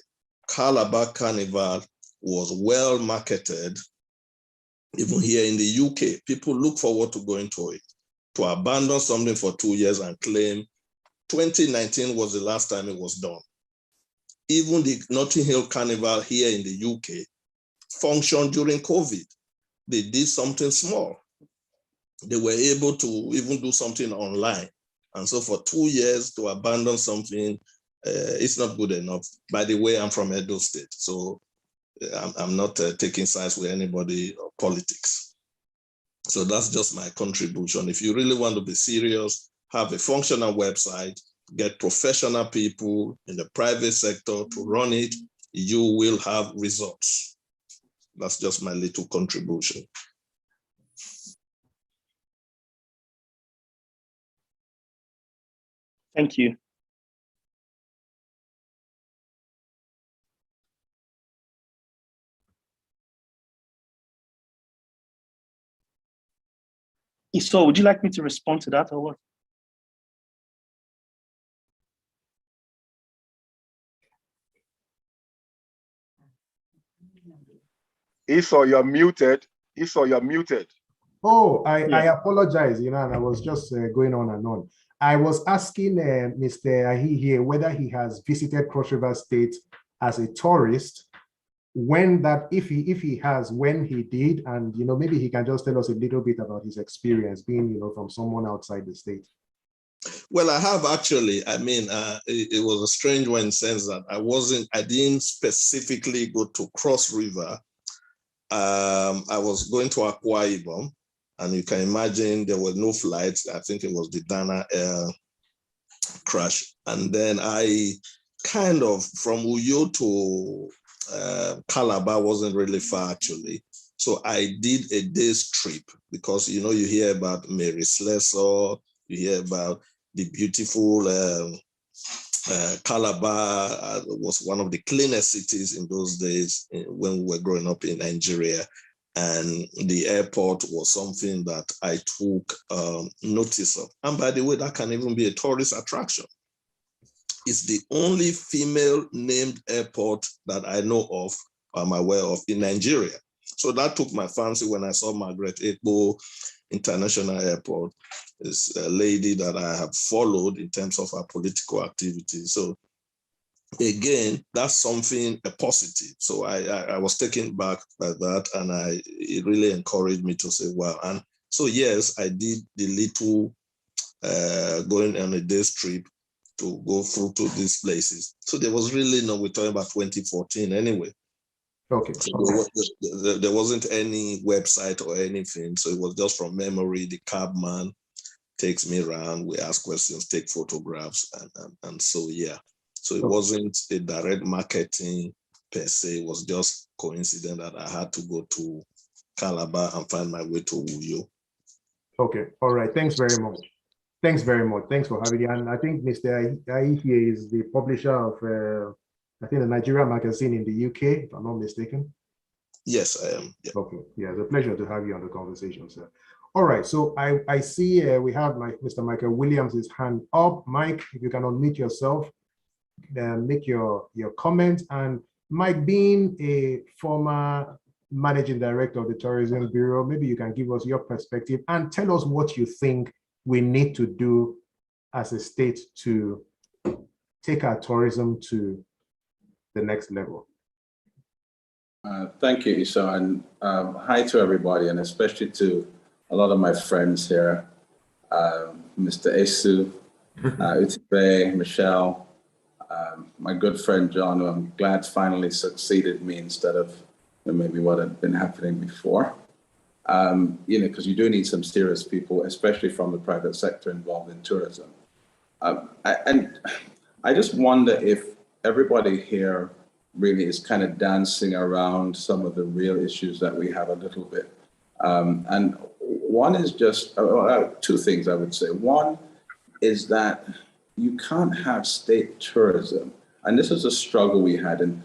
Calabar Carnival was well marketed, even here in the UK. People look forward to going to it. To abandon something for 2 years and claim 2019 was the last time it was done. Even the Notting Hill Carnival here in the UK functioned during COVID. They did something small. They were able to even do something online. And so for 2 years to abandon something, it's not good enough. By the way, I'm from Edo State, so I'm not taking sides with anybody or politics. So that's just my contribution. If you really want to be serious, have a functional website, get professional people in the private sector to run it, you will have results. That's just my little contribution. Thank you. Iso, would you like me to respond to that or what? Iso, you're muted. Iso, you're muted. Oh, I apologize, and I was just going on and on. I was asking Mr. Ahi here whether he has visited Cross River State as a tourist, if he has, when he did, and maybe he can just tell us a little bit about his experience being from someone outside the state. Well, I have actually. I mean, it was a strange one in the sense that I didn't specifically go to Cross River. I was going to Akwa Ibom, and you can imagine there were no flights. I think it was the Dana Air crash. And then I kind of, from Uyo to Calabar wasn't really far actually. So I did a day's trip because, you hear about Mary Slessor, you hear about the beautiful Calabar was one of the cleanest cities in those days when we were growing up in Nigeria. And the airport was something that I took notice of. And by the way, that can even be a tourist attraction. It's the only female named airport that I know of, I'm aware of, in Nigeria. So that took my fancy when I saw Margaret Ekpo International Airport. It's a lady that I have followed in terms of her political activity. So again, that's something a positive. So I was taken back by that, and it really encouraged me to say, wow. And so yes, I did the little going on a day's trip to go through to these places. So there was really we're talking about 2014 anyway. Okay. So there wasn't any website or anything. So it was just from memory. The cabman takes me around, we ask questions, take photographs, and so yeah. So it wasn't a direct marketing per se. It was just coincident that I had to go to Calabar and find my way to Uyo. Okay. All right. Thanks very much. Thanks very much. Thanks for having me. And I think Mr. Ai here is the publisher of, I think, the Nigerian magazine in the UK, if I'm not mistaken. Yes, I am. Yeah. Okay. Yeah, it's a pleasure to have you on the conversation, sir. All right. So I see we have Mr. Michael Williams' hand up. Mike, if you can unmute yourself, make your comment. And Mike, being a former managing director of the Tourism Bureau, maybe you can give us your perspective and tell us what you think we need to do as a state to take our tourism to the next level. Thank you, Iso, and hi to everybody, and especially to a lot of my friends here, Mr. Atsu, Utbe, Michelle, my good friend John, who I'm glad finally succeeded me instead of maybe what had been happening before. Because you do need some serious people, especially from the private sector involved in tourism. And I just wonder if everybody here really is kind of dancing around some of the real issues that we have a little bit. And One is just two things I would say. One is that you can't have state tourism, and this is a struggle we had, and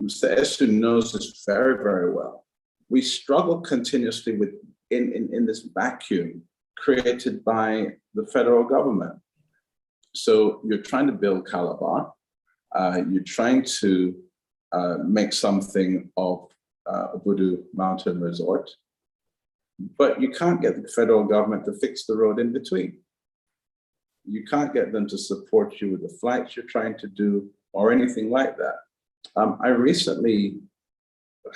Mr. Atsu knows this very, very well. We struggle continuously with in this vacuum created by the federal government. So you're trying to build Calabar, you're trying to make something of Voodoo Mountain Resort, but you can't get the federal government to fix the road in between. You can't get them to support you with the flights you're trying to do or anything like that. I recently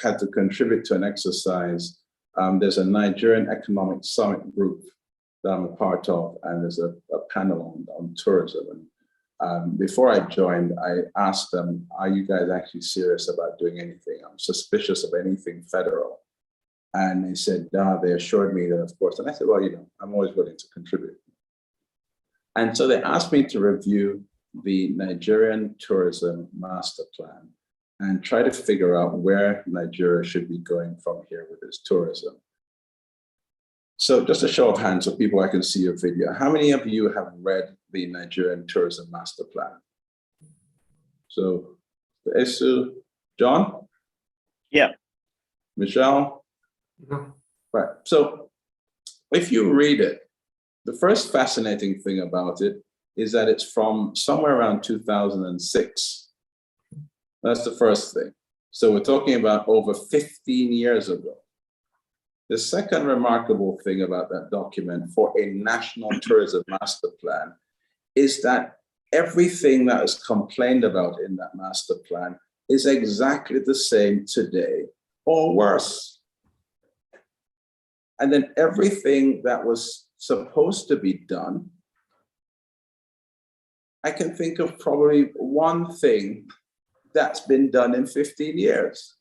had to contribute to an exercise. There's a Nigerian Economic Summit group that I'm a part of, and there's a panel on tourism. And before I joined, I asked them, are you guys actually serious about doing anything? I'm suspicious of anything federal. And they said, no, they assured me that, of course. And I said, well, you know, I'm always willing to contribute. And so they asked me to review the Nigerian Tourism Master Plan and try to figure out where Nigeria should be going from here with its tourism. So just a show of hands so people I can see your video. How many of you have read the Nigerian Tourism Master Plan? So, Iso, John? Yeah. Michelle? Yeah. Right. So if you read it, the first fascinating thing about it is that it's from somewhere around 2006. That's the first thing. So we're talking about over 15 years ago. The second remarkable thing about that document for a national tourism master plan is that everything that is complained about in that master plan is exactly the same today or worse. And then everything that was supposed to be done, I can think of probably one thing that's been done in 15 years.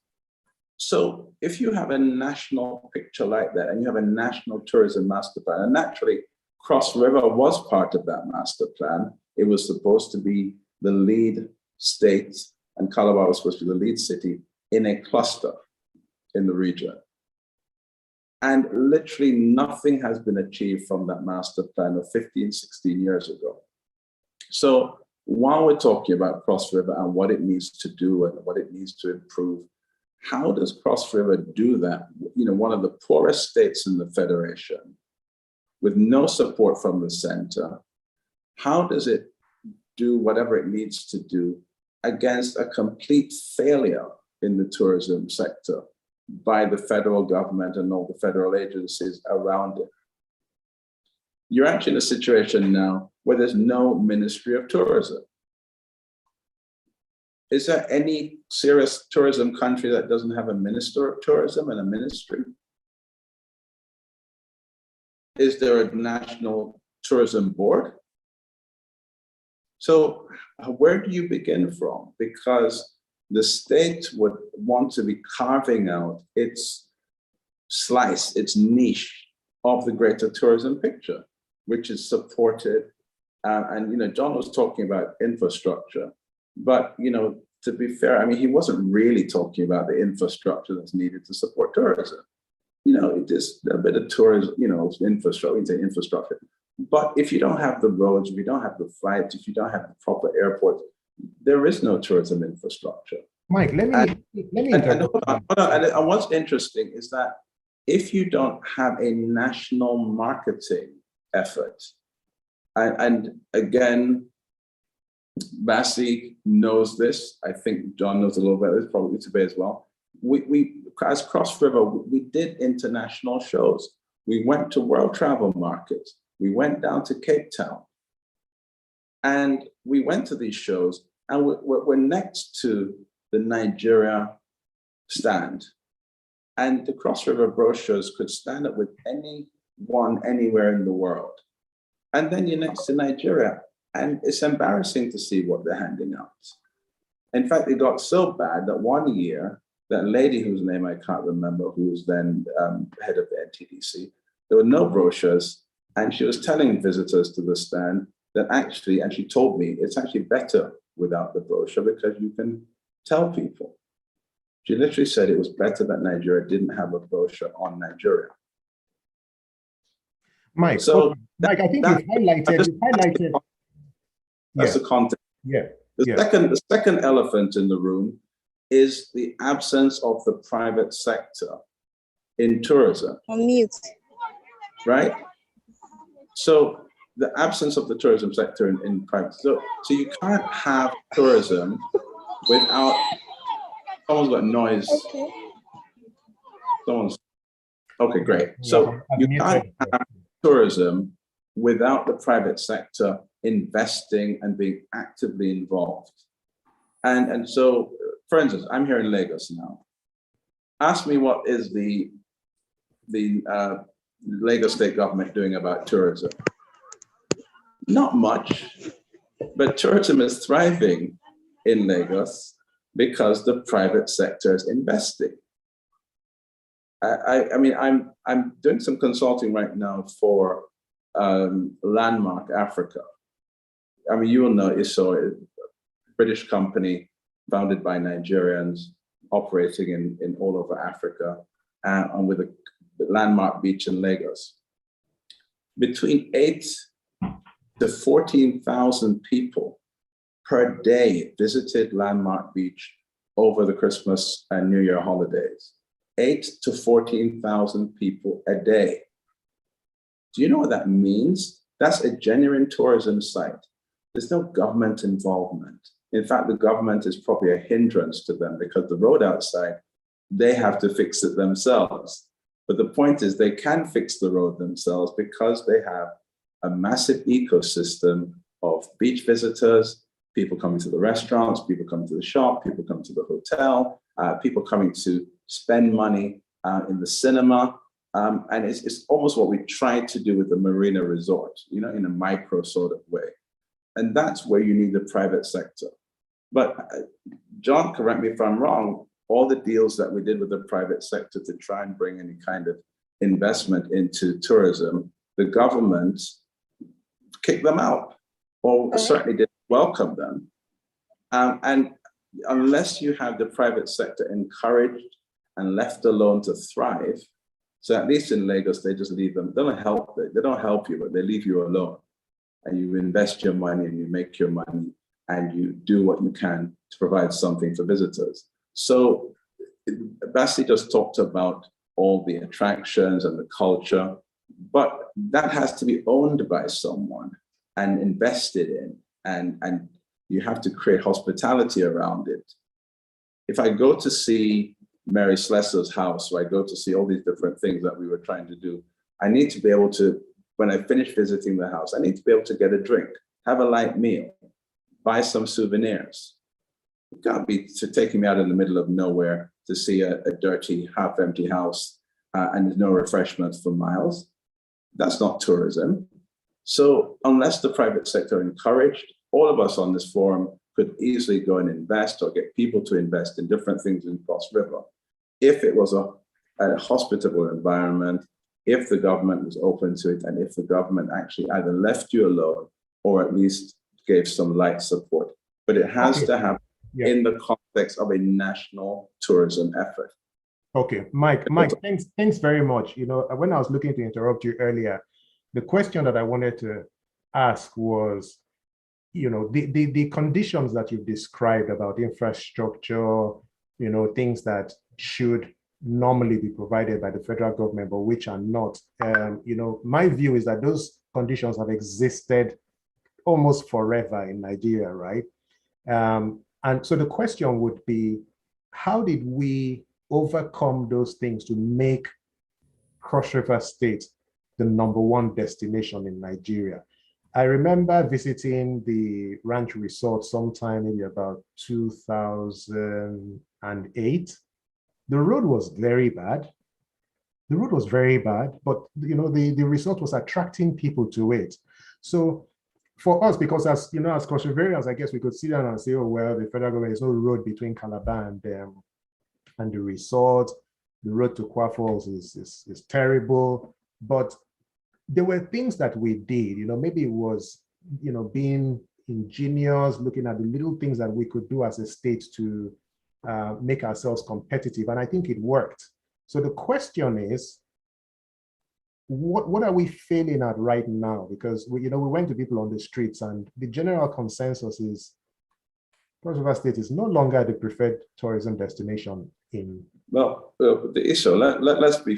So if you have a national picture like that and you have a national tourism master plan, and naturally Cross River was part of that master plan. It was supposed to be the lead state and Calabar was supposed to be the lead city in a cluster in the region. And literally nothing has been achieved from that master plan of 15, 16 years ago. So while we're talking about Cross River and what it needs to do and what it needs to improve, how does Cross River do that? You know, one of the poorest states in the Federation with no support from the center, how does it do whatever it needs to do against a complete failure in the tourism sector by the federal government and all the federal agencies around it? You're actually in a situation now where there's no Ministry of Tourism. Is there any serious tourism country that doesn't have a Minister of Tourism and a ministry? Is there a National Tourism Board? So where do you begin from? Because the state would want to be carving out its slice, its niche of the greater tourism picture, which is supported. And, you know, John was talking about infrastructure, but, you know, to be fair, I mean, he wasn't really talking about the infrastructure that's needed to support tourism. You know, it is a bit of tourism, you know, infrastructure. But if you don't have the roads, if you don't have the flights, if you don't have the proper airports, there is no tourism infrastructure. Mike, let me hold on. And what's interesting is that if you don't have a national marketing effort, and again, Bassey knows this. I think John knows a little bit of this, probably today as well. We as Cross River, we did international shows. We went to World Travel Markets. We went down to Cape Town. And we went to these shows, and we're next to the Nigeria stand. And the Cross River brochures could stand up with anyone anywhere in the world. And then you're next to Nigeria, and it's embarrassing to see what they're handing out. In fact, it got so bad that one year, that lady whose name I can't remember, who was then head of the NTDC, there were no brochures, and she was telling visitors to the stand that actually, and she told me, it's actually better without the brochure because you can tell people. She literally said it was better that Nigeria didn't have a brochure on Nigeria. Mike, So okay. Mike, I think you've highlighted. That's the context. Yeah. The second elephant in the room is the absence of the private sector in tourism. On mute. Right? So the absence of the tourism sector in private. So you can't have tourism without, someone's got noise. Okay. Okay, great. So you can't have tourism without the private sector investing and being actively involved. And so, for instance, I'm here in Lagos now. Ask me what is the Lagos state government doing about tourism? Not much, but tourism is thriving in Lagos because the private sector is investing. I mean, I'm doing some consulting right now for Landmark Africa. I mean, you will know Iso, a British company founded by Nigerians operating in all over Africa, and with a landmark beach in Lagos. Between 8,000 to 14,000 people per day visited Landmark Beach over the Christmas and New Year holidays. 8,000 to 14,000 people a day. Do you know what that means? That's a genuine tourism site. There's no government involvement. In fact, the government is probably a hindrance to them because the road outside, they have to fix it themselves. But the point is they can fix the road themselves because they have a massive ecosystem of beach visitors, people coming to the restaurants, people coming to the shop, people coming to the hotel, people coming to spend money in the cinema. And it's almost what we tried to do with the Marina Resort, you know, in a micro sort of way. And that's where you need the private sector. But John, correct me if I'm wrong, all the deals that we did with the private sector to try and bring any kind of investment into tourism, the government kicked them out, or certainly didn't welcome them. And unless you have the private sector encouraged and left alone to thrive, so at least in Lagos, they just leave them. They don't help you, but they leave you alone. And you invest your money and you make your money and you do what you can to provide something for visitors. So Bassey just talked about all the attractions and the culture, but that has to be owned by someone and invested in, and you have to create hospitality around it. If I go to see Mary Slessor's house, or I go to see all these different things that we were trying to do, I need to be able to, when I finish visiting the house, I need to be able to get a drink, have a light meal, buy some souvenirs. You can't be taking me out in the middle of nowhere to see a dirty, half-empty house and there's no refreshments for miles. That's not tourism. So unless the private sector encouraged, all of us on this forum could easily go and invest or get people to invest in different things in Cross River. If it was a hospitable environment, if the government was open to it, and if the government actually either left you alone or at least gave some light support. But it has to happen in the context of a national tourism effort. Okay, Mike, thanks very much. You know, when I was looking to interrupt you earlier, the question that I wanted to ask was, you know, the conditions that you've described about infrastructure, you know, things that should normally be provided by the federal government, but which are not. You know, my view is that those conditions have existed almost forever in Nigeria, right? And so the question would be, how did we overcome those things to make Cross River State the #1 destination in Nigeria? I remember visiting the Ranch Resort sometime maybe about 2008. The road was very bad. The road was very bad, but you know, the resort was attracting people to it. So for us, because as you know, as Cross Riverians, I guess we could sit down and say, oh, well, the federal government, there's no road between Calabar and the resort. The road to Kwa Falls is terrible. But there were things that we did, you know, maybe it was, you know, being ingenious, looking at the little things that we could do as a state to make ourselves competitive. And I think it worked. So the question is, what are we failing at right now? Because we went to people on the streets, and the general consensus is Cross River State is no longer the preferred tourism destination in. Well, the issue. Let's be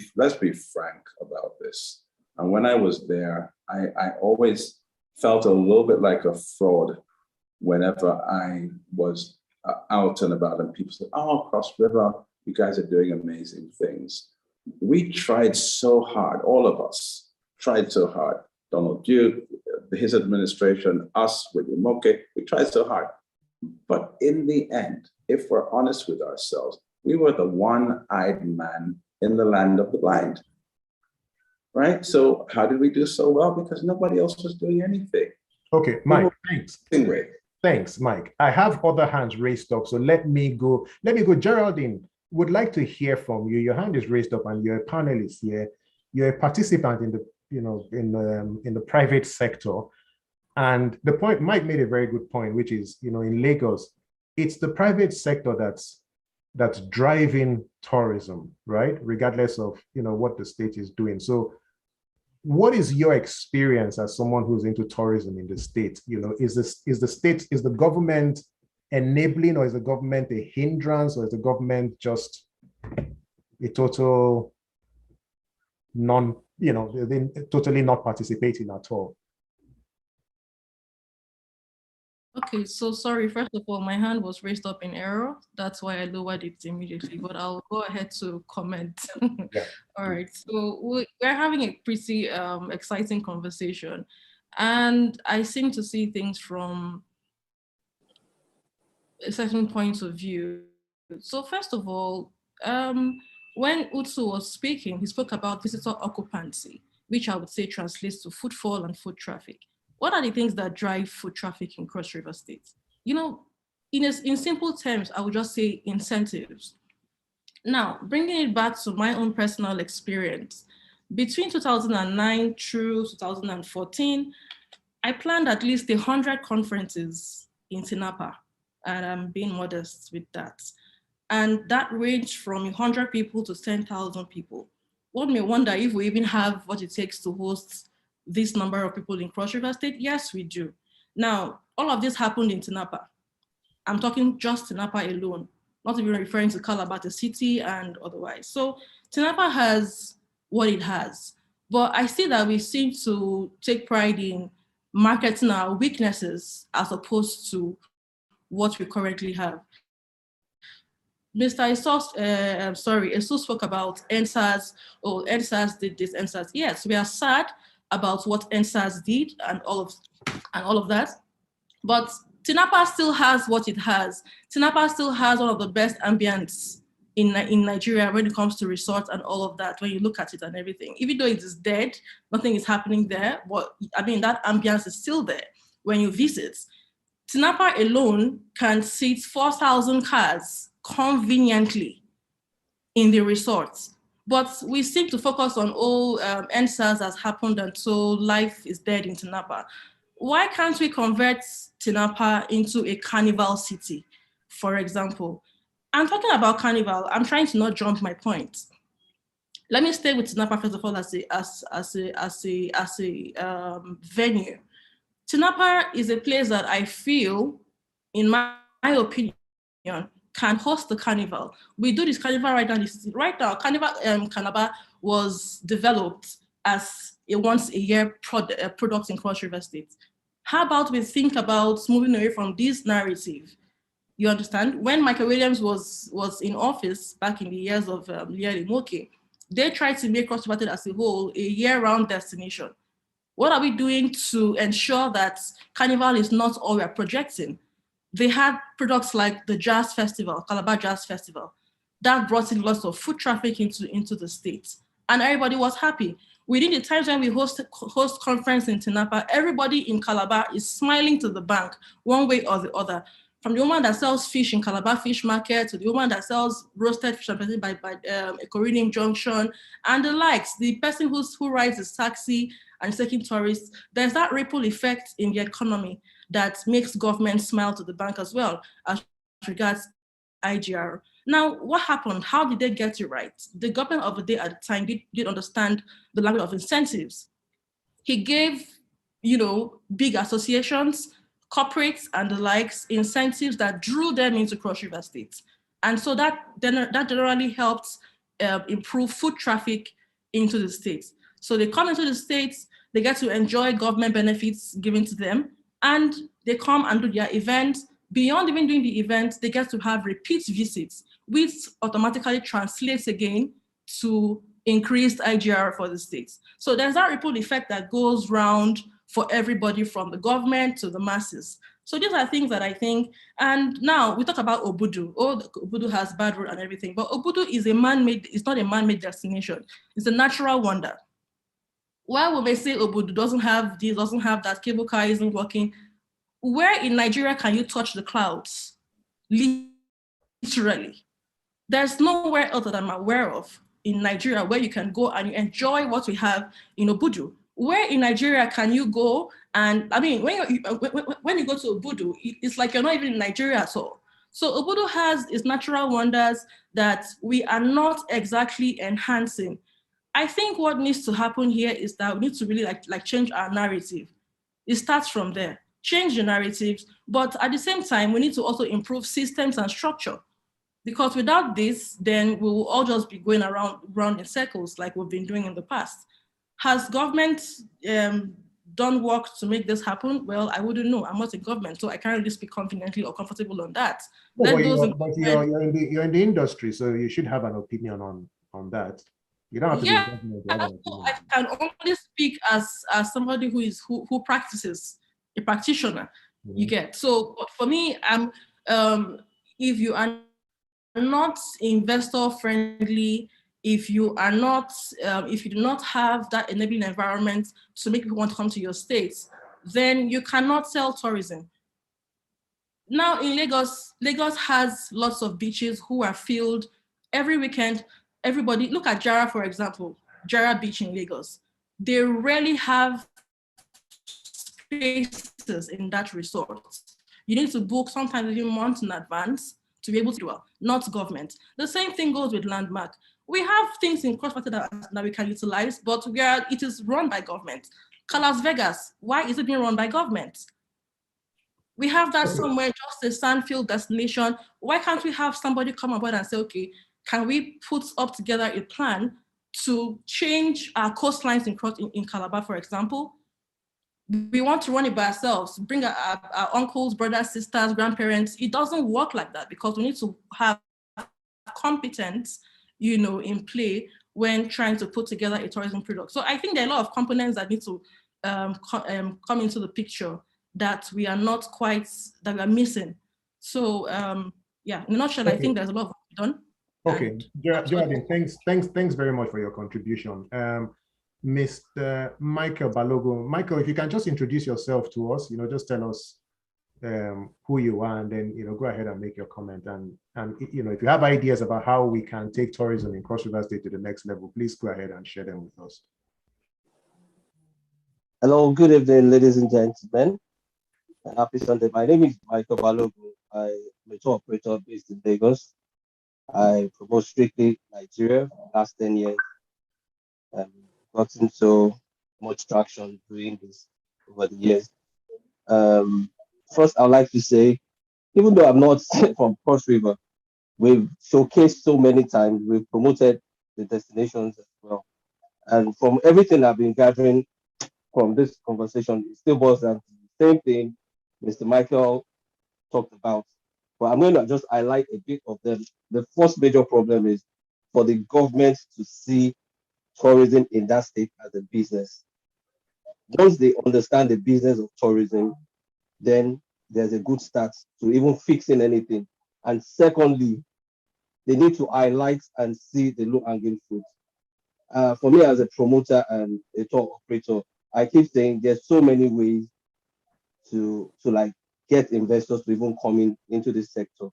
frank about this. And when I was there, I always felt a little bit like a fraud whenever I was out and about, and people said, "Oh, Cross River, you guys are doing amazing things." We tried so hard, all of us tried so hard. Donald Duke, his administration, us with Imoke, we tried so hard. But in the end, if we're honest with ourselves, we were the one-eyed man in the land of the blind, right? So how did we do so well? Because nobody else was doing anything. Okay, Mike, thanks. Thanks, Mike. I have other hands raised up, so let me go. Geraldine, would like to hear from you. Your hand is raised up, and you're a panelist here. You're a participant in the, in the private sector. And the point, Mike made a very good point, which is, in Lagos, it's the private sector that's driving tourism, right? Regardless of, what the state is doing. So what is your experience as someone who's into tourism in the state? Is the government enabling, or is the government a hindrance, or is the government just a total totally not participating at all? Okay, so sorry, first of all, my hand was raised up in error. That's why I lowered it immediately, but I'll go ahead to comment. Yeah. All right, so we're having a pretty exciting conversation, and I seem to see things from a certain point of view. So first of all, when Atsu was speaking, he spoke about visitor occupancy, which I would say translates to footfall and foot traffic. What are the things that drive foot traffic in Cross River State? In simple terms, I would just say incentives. Now, bringing it back to my own personal experience, between 2009 through 2014, I planned at least 100 conferences in Tinapa, and I'm being modest with that. And that ranged from 100 people to 10,000 people. One may wonder if we even have what it takes to host this number of people in Cross River State. Yes, we do. Now, all of this happened in Tinapa. I'm talking just Tinapa alone, not even referring to Calabar, the city, and otherwise. So Tinapa has what it has, but I see that we seem to take pride in marketing our weaknesses as opposed to what we currently have. Mr. Iso spoke about NSAS. Oh, NSAS did this, NSAS. Yes, we are sad about what NSAS did and all of that, but Tinapa still has what it has. Tinapa still has one of the best ambience in Nigeria when it comes to resorts and all of that, when you look at it and everything. Even though it is dead, nothing is happening there, but that ambience is still there when you visit. Tinapa alone can seat 4,000 cars conveniently in the resorts. But we seem to focus on all NSAS has happened, and so life is dead in Tinapa. Why can't we convert Tinapa into a carnival city, for example? I'm talking about carnival. I'm trying to not jump my point. Let me stay with Tinapa first of all as a venue. Tinapa is a place that I feel, in my opinion, can host the carnival. We do this carnival right now. Right now, Carnival Calabar was developed as a once-a-year product in Cross River State. How about we think about moving away from this narrative? You understand? When Michael Williams was in office back in the years of Leah Imoke, they tried to make Cross River State as a whole a year-round destination. What are we doing to ensure that carnival is not all we're projecting? They had products like the Jazz Festival, Calabar Jazz Festival, that brought in lots of foot traffic into the state, and everybody was happy. Within the times when we host conference in Tinapa, everybody in Calabar is smiling to the bank, one way or the other. From the woman that sells fish in Calabar Fish Market to the woman that sells roasted fish by Ecorinium Junction and the likes, the person who rides his taxi and taking tourists, there's that ripple effect in the economy that makes government smile to the bank as well, as regards IGR. Now, what happened? How did they get it right? The government of the day at the time did understand the language of incentives. He gave, big associations, corporates and the likes, incentives that drew them into Cross River State. And so that generally helped improve foot traffic into the states. So they come into the states, they get to enjoy government benefits given to them, and they come and do their events. Beyond even doing the event, they get to have repeat visits, which automatically translates again to increased IGR for the states. So there's that ripple effect that goes round for everybody from the government to the masses. So these are things that I think, and now we talk about Obudu. Oh, Obudu has bad road and everything, but Obudu is it's not a man-made destination. It's a natural wonder. While we may say Obudu doesn't have this, doesn't have that, cable car isn't working, where in Nigeria can you touch the clouds? Literally. There's nowhere else that I'm aware of in Nigeria where you can go and you enjoy what we have in Obudu. Where in Nigeria can you go? And I mean, when you go to Obudu, it's like you're not even in Nigeria at all. So Obudu has its natural wonders that we are not exactly enhancing. I think what needs to happen here is that we need to really like change our narrative. It starts from there. Change the narratives, but at the same time, we need to also improve systems and structure. Because without this, then we will all just be going around in circles like we've been doing in the past. Has government done work to make this happen? Well, I wouldn't know. I'm not in government, so I can't really speak confidently or comfortable on that. No, but you're in the industry, so you should have an opinion on that. You don't have to be in government to have an opinion. I can only speak as somebody who practices, a practitioner. Mm-hmm. You get. So for me, if you are not investor friendly, if you are not, if you do not have that enabling environment to make people want to come to your states, then you cannot sell tourism. Now in Lagos has lots of beaches who are filled every weekend. Everybody, look at Jara, for example, Jara Beach in Lagos. They rarely have spaces in that resort. You need to book sometimes even months in advance to be able to do well, not government. The same thing goes with Landmark. We have things in cross-border that we can utilize, but it is run by government. Las Vegas, why is it being run by government? We have that somewhere, just a sandfield destination. Why can't we have somebody come aboard and say, okay, can we put up together a plan to change our coastlines in Calabar, for example? We want to run it by ourselves, bring our uncles, brothers, sisters, grandparents. It doesn't work like that because we need to have competence, in play when trying to put together a tourism product. So I think there are a lot of components that need to come into the picture that we are missing. So yeah, in a nutshell, okay. I think there's a lot of work to be done. Okay, Geraldine, thanks very much for your contribution. Mr. Michael Balogun. Michael, if you can just introduce yourself to us, just tell us who you are, and then go ahead and make your comment. And if you have ideas about how we can take tourism in Cross River State to the next level, please go ahead and share them with us. Hello, good evening, ladies and gentlemen. Happy Sunday. My name is Michael Balogun. I'm a tour operator based in Lagos. I promote strictly Nigeria for the last 10 years. Gotten so much traction doing this over the years. First, I'd like to say, even though I'm not from Cross River, we've showcased so many times, we've promoted the destinations as well. And from everything I've been gathering from this conversation, it still boils down to the same thing Mr. Michael talked about. But I'm going to just highlight a bit of them. The first major problem is for the government to see tourism in that state as a business. Once they understand the business of tourism, then there's a good start to even fixing anything. And secondly, they need to highlight and see the low-hanging fruit. For me as a promoter and a tour operator, I keep saying there's so many ways to get investors to even come into this sector.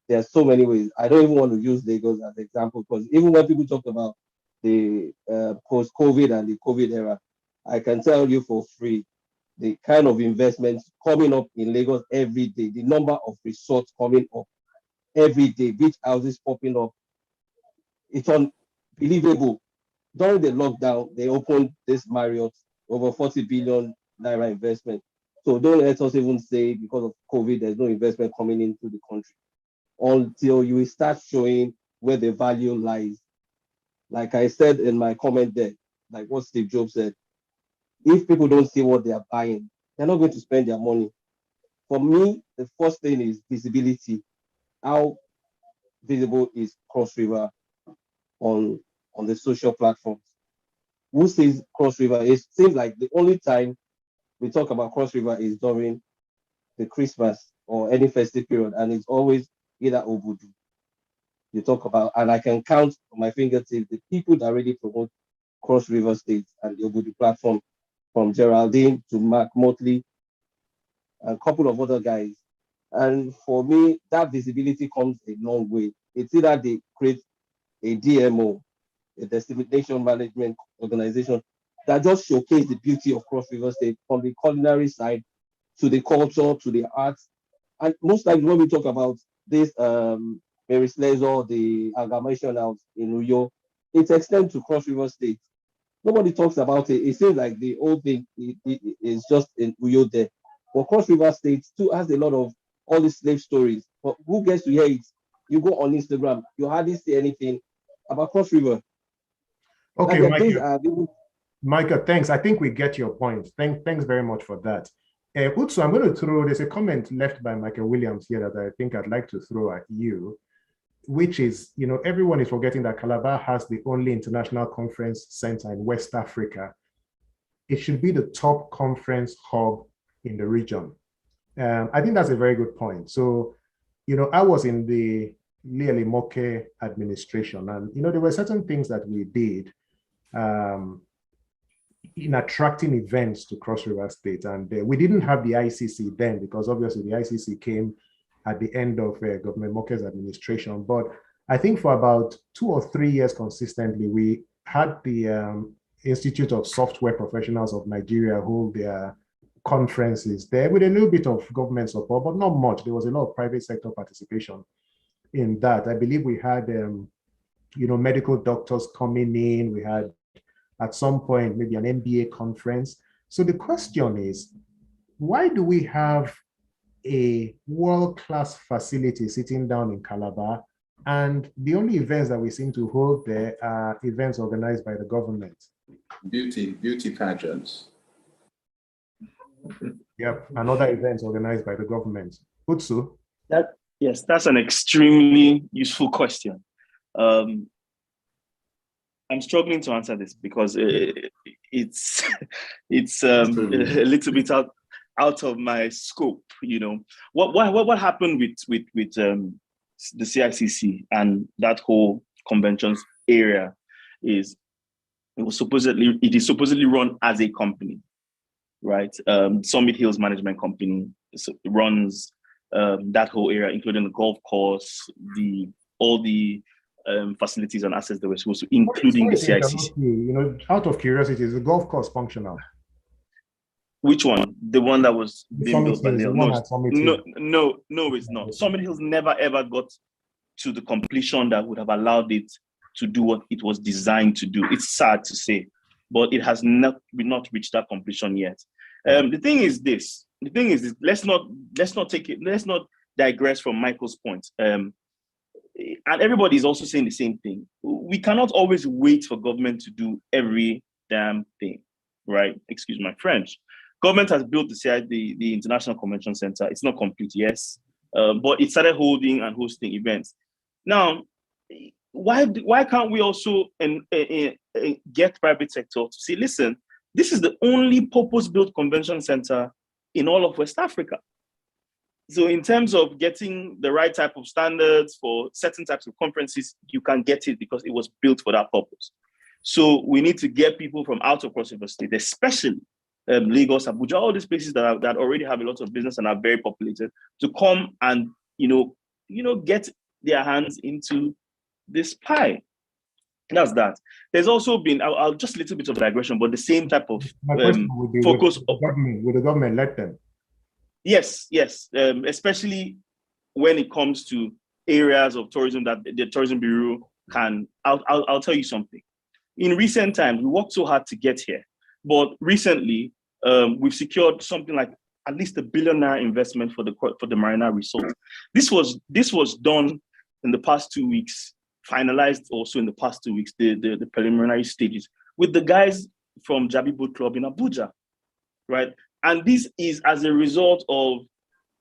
There's so many ways. I don't even want to use Lagos as an example, because even when people talk about the post-COVID and the COVID era, I can tell you for free, the kind of investments coming up in Lagos every day, the number of resorts coming up, every day, beach houses popping up. It's unbelievable. During the lockdown, they opened this Marriott, over 40 billion naira investment. So don't let us even say because of COVID, there's no investment coming into the country until you start showing where the value lies. Like I said in my comment there, like what Steve Jobs said, if people don't see what they are buying, they're not going to spend their money. For me, the first thing is visibility. How visible is Cross River on the social platforms? Who says Cross River? It seems like the only time we talk about Cross River is during the Christmas or any festive period, and it's always either Obudu you talk about, and I can count on my fingertips the people that really promote Cross River State and the Obudu platform, from Geraldine to Mark Motley, and a couple of other guys. And for me, that visibility comes a long way. It's either they create a DMO, a destination management organization, that just showcase the beauty of Cross River State from the culinary side to the culture, to the arts. And most times when we talk about this Mary Slezor, the amalgamation house in Uyo, it extends to Cross River State. Nobody talks about it. It seems like the whole thing is just in Uyo there. But Cross River State too has a lot of all these slave stories. But who gets to hear it? You go on Instagram, you hardly see anything about Cross River. Okay, Micah, thanks. I think we get your point. Thanks very much for that. Utsu, I'm going to throw, there's a comment left by Michael Williams here that I think I'd like to throw at you, which is, everyone is forgetting that Calabar has the only international conference center in West Africa. It should be the top conference hub in the region. I think that's a very good point. So, I was in the Lieli Moke administration, and, there were certain things that we did in attracting events to Cross River State. And we didn't have the ICC then, because obviously the ICC came at the end of Governor Moke's administration. But I think for about 2 or 3 years consistently, we had the Institute of Software Professionals of Nigeria hold their conferences there with a little bit of government support, but not much. There was a lot of private sector participation in that. I believe we had, medical doctors coming in. We had, at some point, maybe an MBA conference. So the question is, why do we have a world-class facility sitting down in Calabar, and the only events that we seem to hold there are events organized by the government? Beauty pageants. Yep, and other events organized by the government. Utsu? Yes, that's an extremely useful question. I'm struggling to answer this because it's a little bit out of my scope. What happened with the CICC and that whole conventions area is it is supposedly run as a company, right? Summit Hills Management Company runs that whole area, including the golf course, all the facilities and assets that were supposed to, including the CICC. Out of curiosity, is the golf course functional? Which one? The one that was being built by No, it's not. Summit Hills never ever got to the completion that would have allowed it to do what it was designed to do. It's sad to say, but it has not reached that completion yet. The thing is this. Let's not digress from Michael's point. And everybody is also saying the same thing. We cannot always wait for government to do every damn thing, right? Excuse my French. Government has built the International Convention Center. It's not complete, yes, but it started holding and hosting events. Now, why can't we also get private sector to say, listen, this is the only purpose-built convention center in all of West Africa. So in terms of getting the right type of standards for certain types of conferences, you can get it because it was built for that purpose. So we need to get people from out of Cross River State, especially Lagos, Abuja, all these places that already have a lot of business and are very populated, to come and get their hands into this pie. That's that. There's also been, I'll just a little bit of digression, but the same type of focus. Would the government let them? Yes, especially when it comes to areas of tourism that the Tourism Bureau can. I'll tell you something. In recent times, we worked so hard to get here, but recently we've secured something like at least $1 billion investment for the Marina Resort. This was done in the past 2 weeks, finalized also in the past 2 weeks, the preliminary stages with the guys from Jabi Boat Club in Abuja, right? And this is as a result of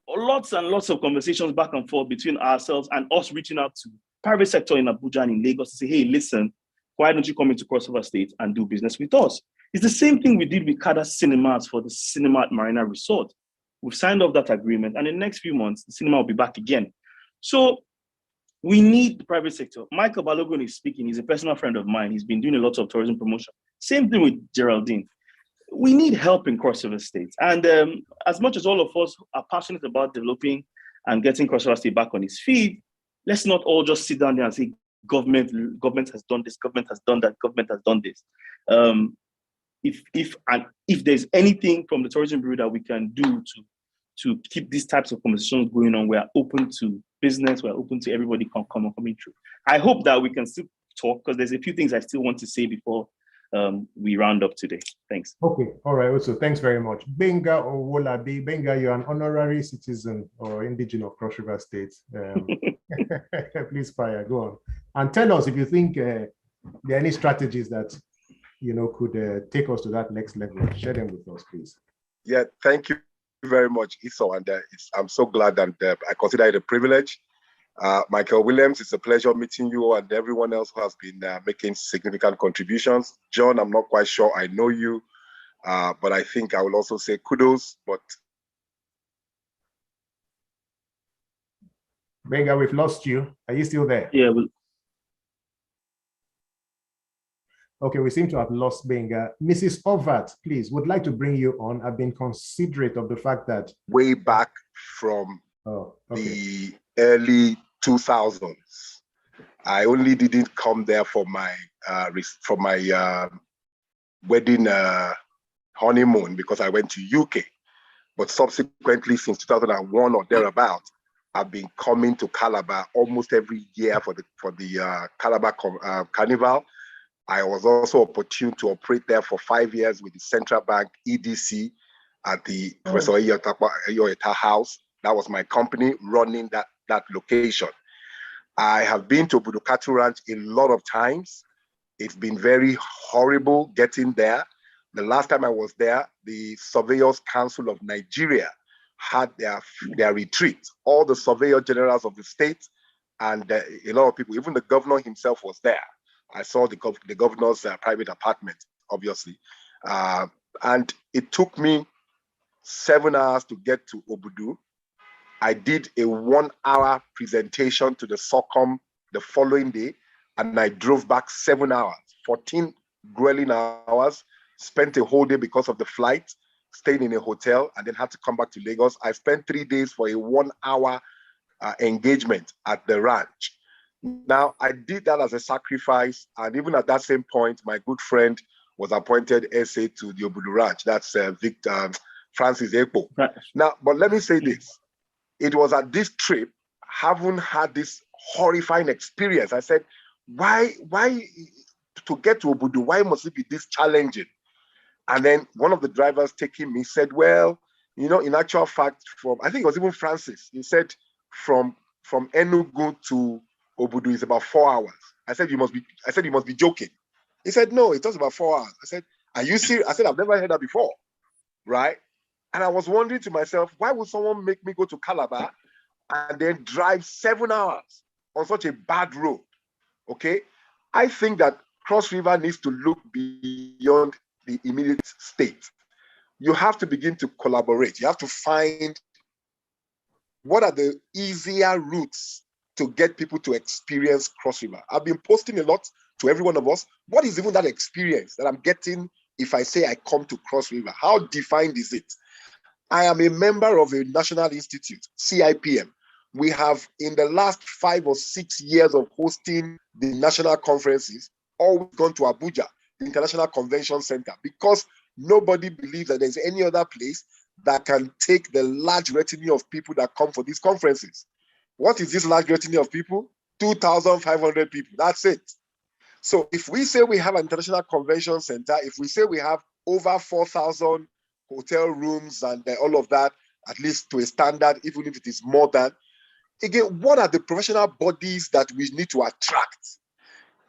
lots and lots of conversations back and forth between ourselves and us reaching out to private sector in Abuja and in Lagos to say, hey, listen, why don't you come into Crossover State and do business with us? It's the same thing we did with Kada Cinemas for the cinema at Marina Resort. We've signed off that agreement, and in the next few months, the cinema will be back again. So we need the private sector. Michael Balogun is speaking. He's a personal friend of mine. He's been doing a lot of tourism promotion. Same thing with Geraldine. We need help in Crossover State. And as much as all of us are passionate about developing and getting Crossover State back on its feet, let's not all just sit down there and say, government has done this, government has done that, government has done this. If there's anything from the Tourism Bureau that we can do to keep these types of conversations going on, we are open to business, we're open to everybody coming through. I hope that we can still talk, because there's a few things I still want to say before we round up today. Thanks. Okay, all right, also, thanks very much. Benga Owolabi, Benga, you're an honorary citizen or indigenous of Cross River State. Please fire, go on. And tell us if you think there are any strategies that could take us to that next level. Share them with us, please. Yeah, thank you very much, Iso, and I'm so glad that I consider it a privilege. Michael Williams, it's a pleasure meeting you and everyone else who has been making significant contributions. John, I'm not quite sure I know you, but I think I will also say kudos. But Benga, we've lost you. Are you still there? Yeah. Okay, we seem to have lost Benga. Mrs. Ovat, please, would like to bring you on. I've been considerate of the fact that way back from the early 2000s, I only didn't come there for my wedding honeymoon because I went to UK. But subsequently, since 2001 or thereabout, I've been coming to Calabar almost every year for the Calabar Carnival. I was also opportune to operate there for 5 years with the Central Bank EDC at the Professor Eyoeta House. That was my company running that location. I have been to Budukatu Ranch a lot of times. It's been very horrible getting there. The last time I was there, the Surveyors Council of Nigeria had their retreat. All the surveyor generals of the state and a lot of people, even the governor himself was there. I saw the governor's private apartment, obviously. And it took me 7 hours to get to Obudu. I did a 1 hour presentation to the SOCOM the following day, and I drove back 7 hours, 14 grueling hours, spent a whole day because of the flight, stayed in a hotel, and then had to come back to Lagos. I spent 3 days for a 1 hour engagement at the ranch. Now, I did that as a sacrifice, and even at that same point, my good friend was appointed SA to the Obudu Ranch. That's Francis Ekpo. Now, but let me say this. It was at this trip, having had this horrifying experience, I said, why to get to Obudu, why must it be this challenging? And then one of the drivers taking me said, well, in actual fact, I think it was even Francis, he said from Enugu to Obudu is about 4 hours. I said, you must be joking. He said, no, it's just about 4 hours. I said, are you serious? I said, I've never heard that before, right? And I was wondering to myself, why would someone make me go to Calabar and then drive 7 hours on such a bad road? Okay. I think that Cross River needs to look beyond the immediate state. You have to begin to collaborate. You have to find what are the easier routes to get people to experience Cross River. I've been posting a lot to every one of us. What is even that experience that I'm getting if I say I come to Cross River? How defined is it? I am a member of a national institute, CIPM. We have, in the last 5 or 6 years of hosting the national conferences, always gone to Abuja, the International Convention Center, because nobody believes that there's any other place that can take the large retinue of people that come for these conferences. What is this large retinue of people? 2,500 people. That's it. So if we say we have an international convention center, if we say we have over 4,000 hotel rooms and all of that, at least to a standard, even if it is more than, again, what are the professional bodies that we need to attract?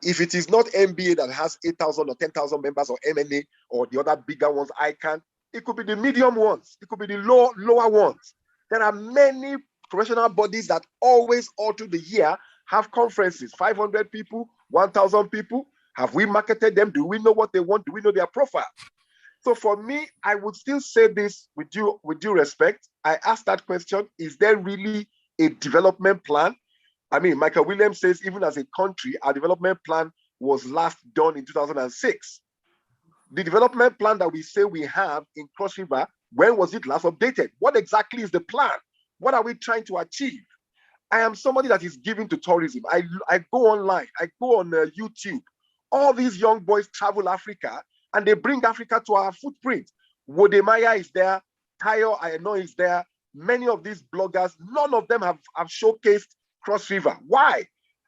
If it is not MBA that has 8,000 or 10,000 members, or MNA or the other bigger ones, ICANN, it could be the medium ones, it could be the lower ones. There are many professional bodies that always, all through the year, have conferences, 500 people, 1,000 people. Have we marketed them? Do we know what they want? Do we know their profile? So for me, I would still say this with due respect. I asked that question, is there really a development plan? I mean, Michael Williams says, even as a country, our development plan was last done in 2006. The development plan that we say we have in Cross River, when was it last updated? What exactly is the plan? What are we trying to achieve? I am somebody that is given to tourism. I go online, I go on YouTube. All these young boys travel Africa and they bring Africa to our footprint. Wodemaya is there, Tayo, I know, is there. Many of these bloggers, none of them have showcased Cross River. Why?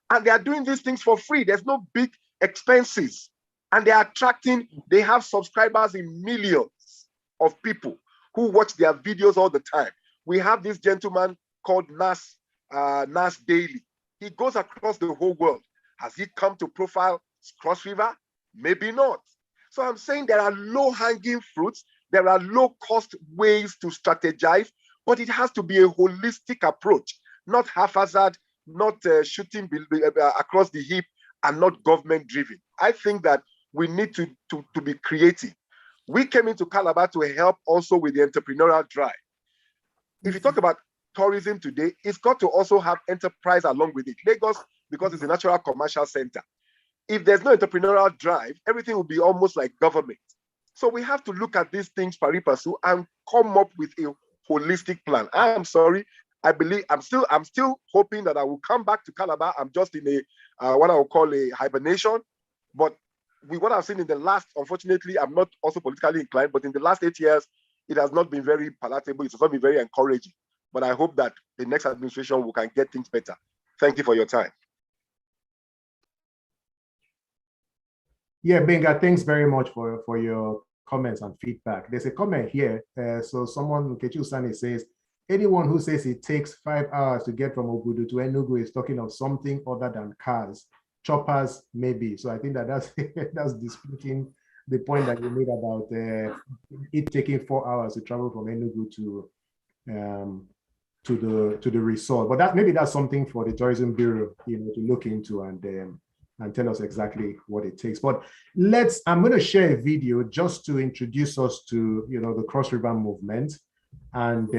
And they are doing these things for free. There's no big expenses. And they are attracting, they have subscribers in millions of people who watch their videos all the time. We have this gentleman called Nas Daily. He goes across the whole world. Has he come to profile Cross River? Maybe not. So I'm saying there are low-hanging fruits. There are low-cost ways to strategize, but it has to be a holistic approach, not haphazard, not shooting across the hip, and not government-driven. I think that we need to be creative. We came into Calabar to help also with the entrepreneurial drive. If you talk about tourism today, it's got to also have enterprise along with it. Lagos, because it's a natural commercial center. If there's no entrepreneurial drive, everything will be almost like government. So we have to look at these things pari passu and come up with a holistic plan. I am sorry. I believe I'm still hoping that I will come back to Calabar. I'm just in a what I will call a hibernation. But with what I've seen in the last, unfortunately, I'm not also politically inclined, but in the last 8 years, it has not been very palatable. It has not been very encouraging. But I hope that the next administration can get things better. Thank you for your time. Yeah, Benga, thanks very much for your comments and feedback. There's a comment here. So someone, Nkechi Sani, says, anyone who says it takes 5 hours to get from Obudu to Enugu is talking of something other than cars. Choppers, maybe. So I think that's disputing the point that you made about it taking 4 hours to travel from Enugu to the resort. But maybe that's something for the Tourism Bureau, to look into and tell us exactly what it takes. But I'm going to share a video just to introduce us to the Cross River movement, and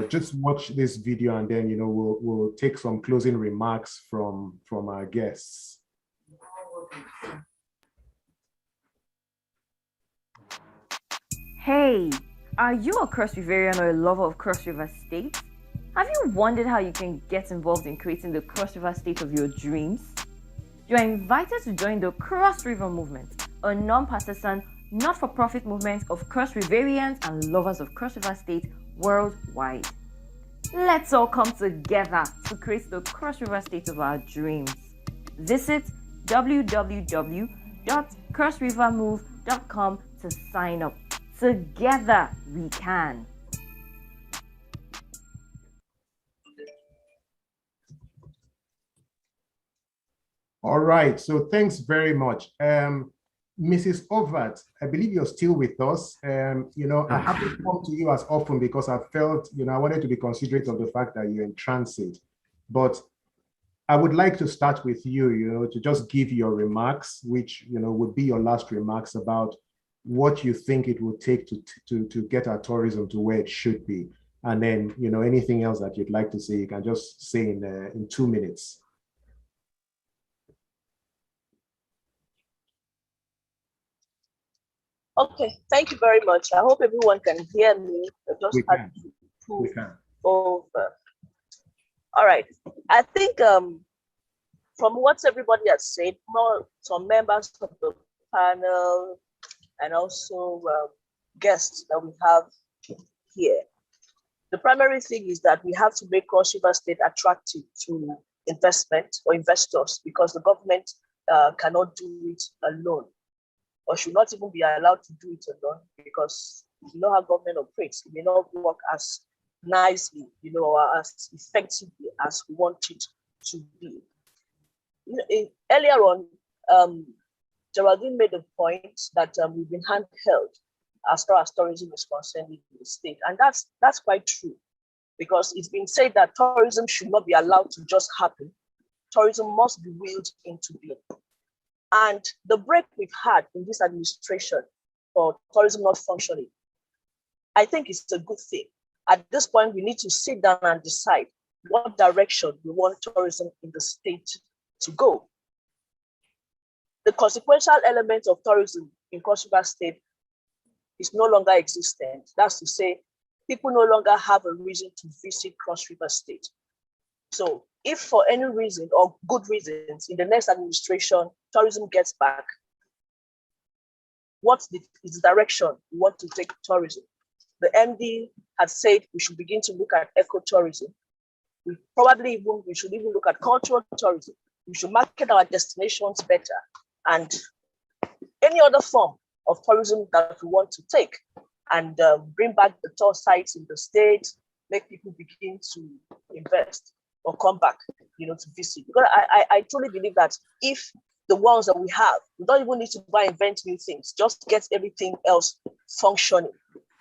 just watch this video, and then we'll take some closing remarks from our guests. Hey, are you a Cross Riverian or a lover of Cross River State? Have you wondered how you can get involved in creating the Cross River State of your dreams? You are invited to join the Cross River Movement, a non-partisan, not-for-profit movement of Cross Riverians and lovers of Cross River State worldwide. Let's all come together to create the Cross River State of our dreams. Visit www.crossrivermove.com to sign up. Together we can. All right, so thanks very much. Mrs. Ovat, I believe you're still with us. I haven't come to you as often because I felt, I wanted to be considerate of the fact that you're in transit. But I would like to start with you, to just give your remarks, which, would be your last remarks about what you think it will take to get our tourism to where it should be. And then, anything else that you'd like to say, you can just say in 2 minutes. Okay, thank you very much. I hope everyone can hear me. We can. Over. All right. I think from what everybody has said, some members of the panel and also guests that we have here, The primary thing is that we have to make Cross River State attractive to investment or investors, because the government cannot do it alone, or should not even be allowed to do it alone, because you know how government operates. It may not work as nicely, or as effectively as we want it to be. Earlier on, Geraldine made a point that we've been handheld as far as tourism is concerned in the state, and that's quite true, because it's been said that tourism should not be allowed to just happen. Tourism must be willed into being. And the break we've had in this administration for tourism not functioning, I think it's a good thing. At this point, we need to sit down and decide what direction we want tourism in the state to go. The consequential element of tourism in Cross River State is no longer existent. That's to say, people no longer have a reason to visit Cross River State. So if for any reason or good reasons in the next administration, tourism gets back, what is the direction we want to take tourism? The MD had said we should begin to look at ecotourism. We should even look at cultural tourism. We should market our destinations better, and any other form of tourism that we want to take, and bring back the tour sites in the state, make people begin to invest or come back, to visit. Because I truly believe that if the ones that we have, we don't even need to go and invent new things, just get everything else functioning.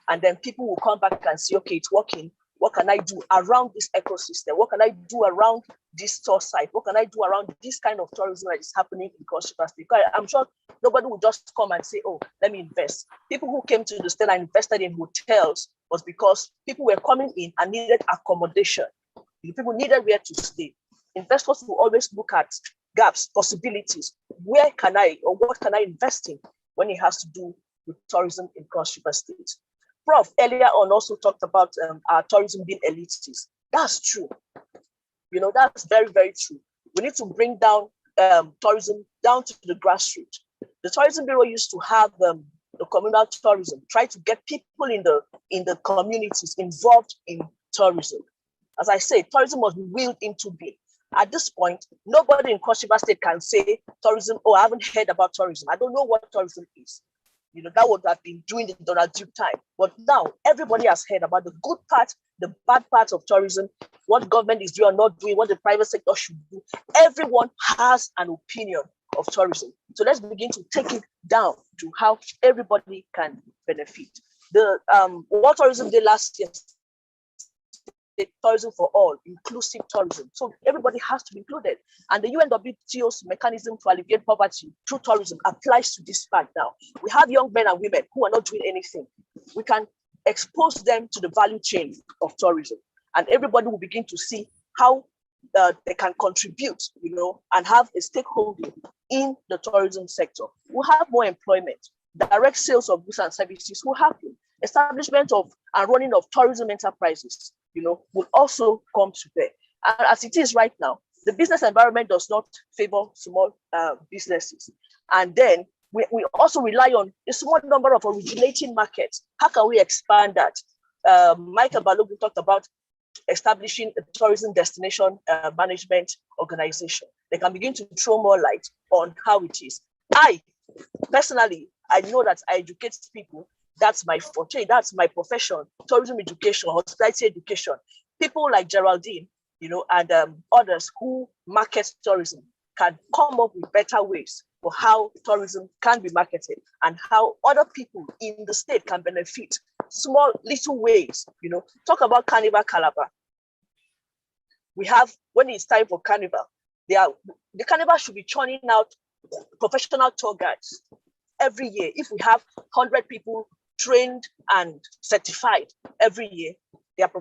And then people will come back and say, okay, it's working. What can I do around this ecosystem? What can I do around this tour site? What can I do around this kind of tourism that is happening in Cross River State? Because I'm sure nobody will just come and say, oh, let me invest. People who came to the state and invested in hotels was because people were coming in and needed accommodation. People needed where to stay. Investors will always look at gaps, possibilities. Where can I, or what can I invest in when it has to do with tourism in Cross River State? Prof earlier on also talked about our tourism being elitist. That's true. That's very, very true. We need to bring down tourism down to the grassroots. The Tourism Bureau used to have the communal tourism, try to get people in the communities involved in tourism. As I say, tourism must be willed into being. At this point, nobody in Cross River State can say tourism, oh, I haven't heard about tourism. I don't know what tourism is. That would have been during the Donald Duke time. But now everybody has heard about the good part, the bad parts of tourism, what government is doing or not doing, what the private sector should do. Everyone has an opinion of tourism. So let's begin to take it down to how everybody can benefit. The World Tourism Day last year, tourism for all, inclusive tourism. So everybody has to be included. And the UNWTO's mechanism to alleviate poverty through tourism applies to this fact now. We have young men and women who are not doing anything. We can expose them to the value chain of tourism, and everybody will begin to see how they can contribute, and have a stakeholder in the tourism sector. We'll have more employment. Direct sales of goods and services will happen. Establishment of and running of tourism enterprises, will also come to bear. And as it is right now, the business environment does not favor small businesses. And then we also rely on a small number of originating markets. How can we expand that? Michael Balogun talked about establishing a tourism destination management organization. They can begin to throw more light on how it is. Personally, I know that I educate people. That's my forte, that's my profession, tourism education, hospitality education. People like Geraldine, and others who market tourism can come up with better ways for how tourism can be marketed and how other people in the state can benefit. Small, little ways, talk about Carnival Calabar. We have, when it's time for Carnival, the Carnival should be churning out professional tour guides every year. If we have 100 people trained and certified every year,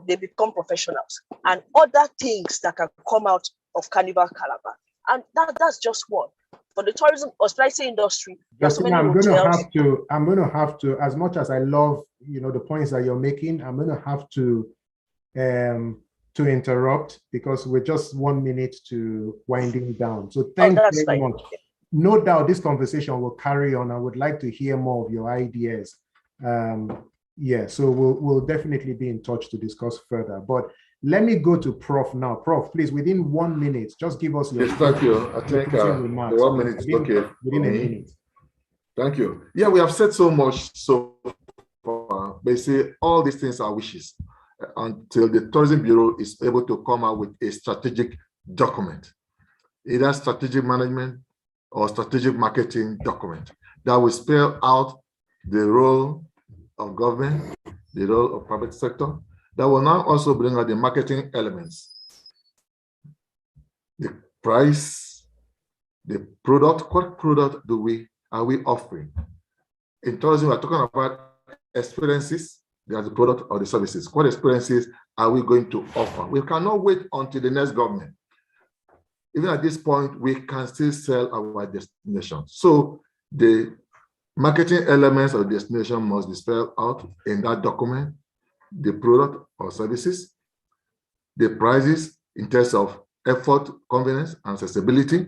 they become professionals, and other things that can come out of Carnival Calabar. And that's just one. For the tourism hospitality industry, Justin, I'm going to have to, as much as I love, the points that you're making, I'm going to have to interrupt, because we're just 1 minute to winding down. So thank you very much. No doubt this conversation will carry on. I would like to hear more of your ideas. Yeah, so we'll definitely be in touch to discuss further. But let me go to Prof now. Prof, please, within 1 minute, just give us your Yes, thank you. I think the remarks 1 minute is okay within for a me. minute. Thank you. Yeah, we have said so much so far. They say all these things are wishes until the Tourism Bureau is able to come out with a strategic document, either strategic management or strategic marketing document that will spell out the role of government, the role of private sector, that will now also bring out the marketing elements, the price, the product. What product are we offering? In tourism, we're talking about experiences. There's the product or the services. What experiences are we going to offer? We cannot wait until the next government. Even at this point, we can still sell our destination. So the marketing elements of the destination must be spelled out in that document, the product or services, the prices in terms of effort, convenience, and accessibility.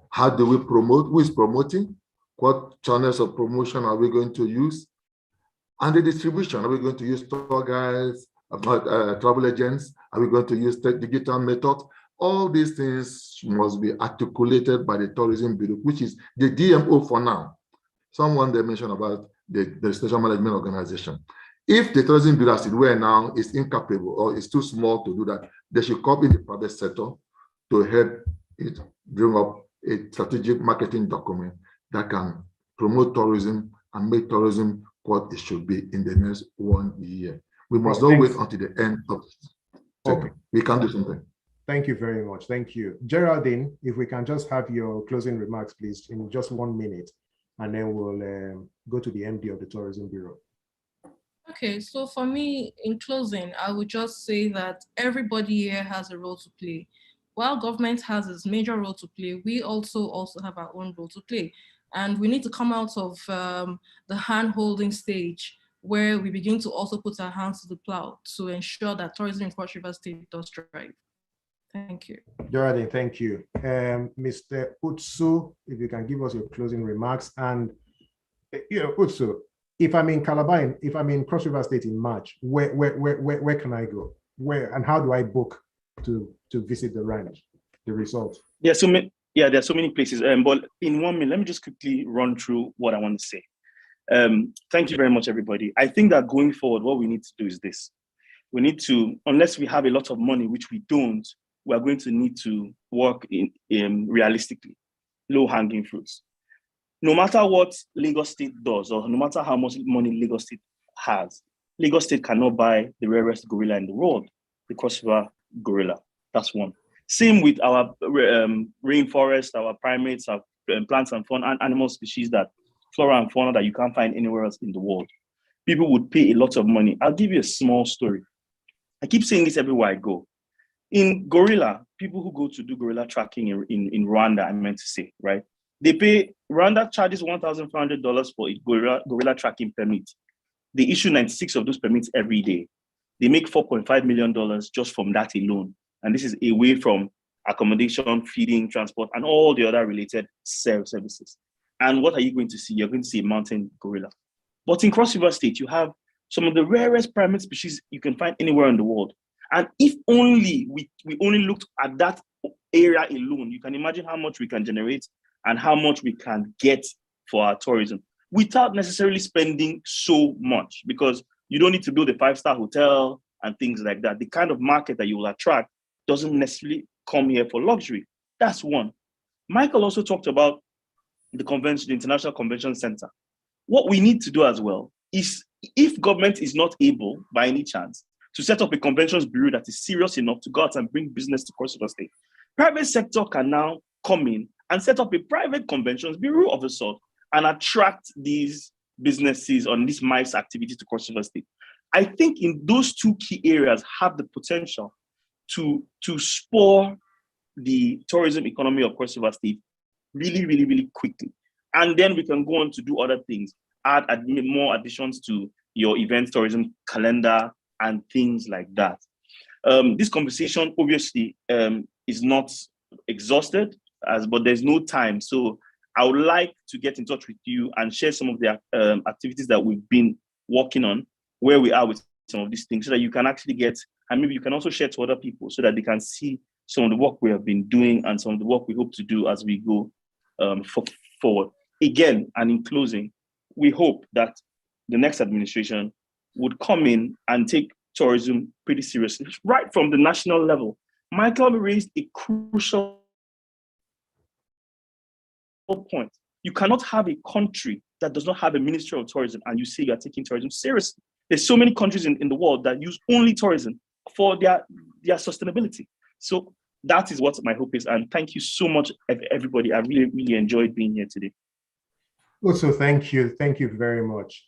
How do we promote? Who is promoting? What channels of promotion are we going to use? And the distribution, are we going to use tour guides, travel agents? Are we going to use digital methods? All these things must be articulated by the Tourism Bureau, which is the DMO for now. Someone they mentioned about the Destination Management Organization. If the Tourism Bureau, as it were now, is incapable or is too small to do that, they should copy the private sector to help it bring up a strategic marketing document that can promote tourism and make tourism what it should be in the next 1 year. We must not wait until the end of the okay. We can do something. Thank you very much. Thank you. Geraldine, if we can just have your closing remarks, please, in just 1 minute, and then we'll go to the MD of the Tourism Bureau. Okay, so for me, in closing, I would just say that everybody here has a role to play. While government has its major role to play, we also have our own role to play. And we need to come out of the hand-holding stage where we begin to also put our hands to the plow to ensure that tourism in Cross River State does thrive. Thank you. Geraldine, thank you. Mr. Atsu, if you can give us your closing remarks. And, Atsu, if I'm in Calabar, if I'm in Cross River State in March, where can I go? Where and how do I book to visit the ranch, the resort? Yeah, there are so many places. But in 1 minute, let me just quickly run through what I want to say. Thank you very much, everybody. I think that going forward, what we need to do is this. We need to, unless we have a lot of money, which we don't, we are going to need to work in realistically, low-hanging fruits. No matter what Lagos State does, or no matter how much money Lagos State has, Lagos State cannot buy the rarest gorilla in the world, the Cross River gorilla. That's one. Same with our rainforest, our primates, our plants and fauna and animal species, that flora and fauna that you can't find anywhere else in the world. People would pay a lot of money. I'll give you a small story. I keep saying this everywhere I go. In gorilla, people who go to do gorilla tracking in Rwanda, I meant to say, right? They pay, Rwanda charges $1,500 for a gorilla tracking permit. They issue 96 of those permits every day. They make $4.5 million just from that alone. And this is away from accommodation, feeding, transport, and all the other related services. And what are you going to see? You're going to see a mountain gorilla. But in Cross River State, you have some of the rarest primate species you can find anywhere in the world. And if only we only looked at that area alone, you can imagine how much we can generate and how much we can get for our tourism without necessarily spending so much, because you don't need to build a 5-star hotel and things like that. The kind of market that you will attract doesn't necessarily come here for luxury. That's one. Michael also talked about the International Convention Center. What we need to do as well is, if government is not able, by any chance, to set up a conventions bureau that is serious enough to go out and bring business to Cross River State, private sector can now come in and set up a private conventions bureau of a sort and attract these businesses on these MICE activities to Cross River State. I think in those two key areas have the potential to spur the tourism economy of Cross River State really, really, really quickly. And then we can go on to do other things, add more additions to your event tourism calendar and things like that. This conversation obviously is not exhausted, but there's no time. So I would like to get in touch with you and share some of the activities that we've been working on where we are with some of these things so that you can actually get, and maybe you can also share to other people so that they can see some of the work we have been doing and some of the work we hope to do as we go forward. Again, and in closing, we hope that the next administration would come in and take tourism pretty seriously, right from the national level. Michael raised a crucial point. You cannot have a country that does not have a Ministry of Tourism and you say you are taking tourism seriously. There's so many countries in the world that use only tourism for their sustainability. So that is what my hope is. And thank you so much, everybody. I really, really enjoyed being here today. Also, thank you. Thank you very much.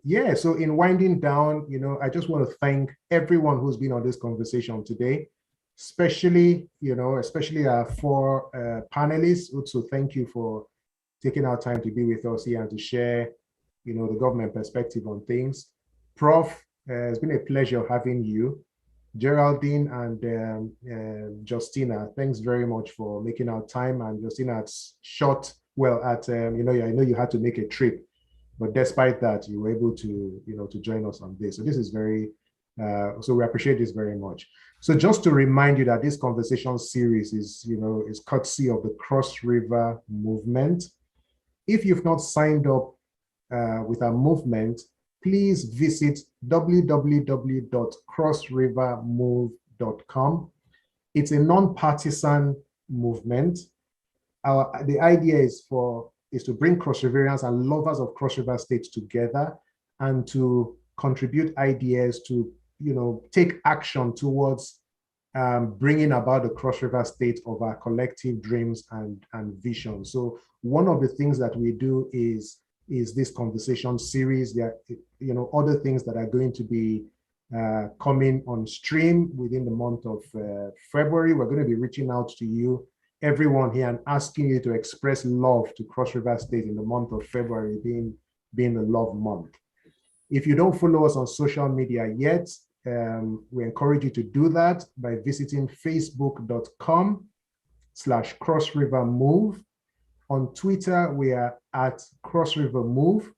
Yeah, so in winding down, I just want to thank everyone who's been on this conversation today, especially our 4 panelists. Also, thank you for taking our time to be with us here and to share, the government perspective on things. Prof, it's been a pleasure having you. Geraldine and Justina, thanks very much for making our time. And Justina, it's short. Well, I know you had to make a trip, but despite that, you were able to, to join us on this. So this is so we appreciate this very much. So just to remind you that this conversation series is courtesy of the Cross River Movement. If you've not signed up with our movement, please visit www.crossrivermove.com. It's a non-partisan movement. The idea is to bring Cross Riverians and lovers of Cross River State together and to contribute ideas to, take action towards bringing about the Cross River State of our collective dreams and vision. So one of the things that we do is this conversation series. There are, other things that are going to be coming on stream within the month of February. We're going to be reaching out to you, everyone here, and asking you to express love to Cross River State in the month of February, being the Love Month. If you don't follow us on social media yet, we encourage you to do that by visiting facebook.com/crossrivermove. On Twitter, we are at crossrivermove.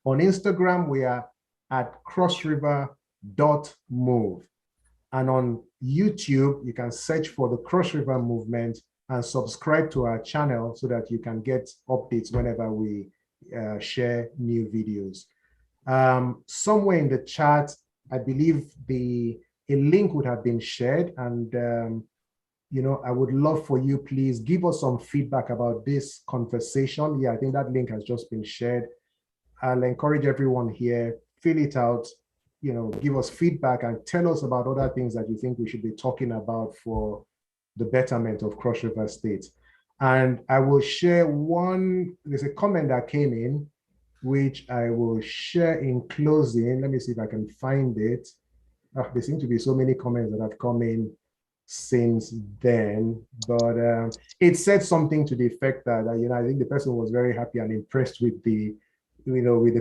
On Instagram, we are at crossriver.move. And on YouTube, you can search for the Cross River Movement and subscribe to our channel so that you can get updates whenever we share new videos. Somewhere in the chat, I believe a link would have been shared, and I would love for you, please give us some feedback about this conversation. Yeah, I think that link has just been shared. I'll encourage everyone here, fill it out, give us feedback and tell us about other things that you think we should be talking about for the betterment of Cross River State. And I will share there's a comment that came in, which I will share in closing. Let me see if I can find it. There seem to be so many comments that have come in since then, but it said something to the effect that, I think the person was very happy and impressed with the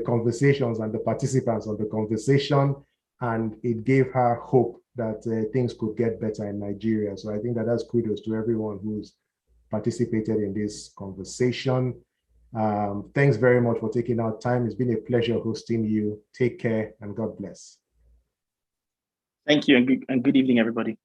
conversations and the participants on the conversation, and it gave her hope that things could get better in Nigeria. So I think that's kudos to everyone who's participated in this conversation. Thanks very much for taking our time. It's been a pleasure hosting you. Take care and God bless. Thank you, and good evening, everybody.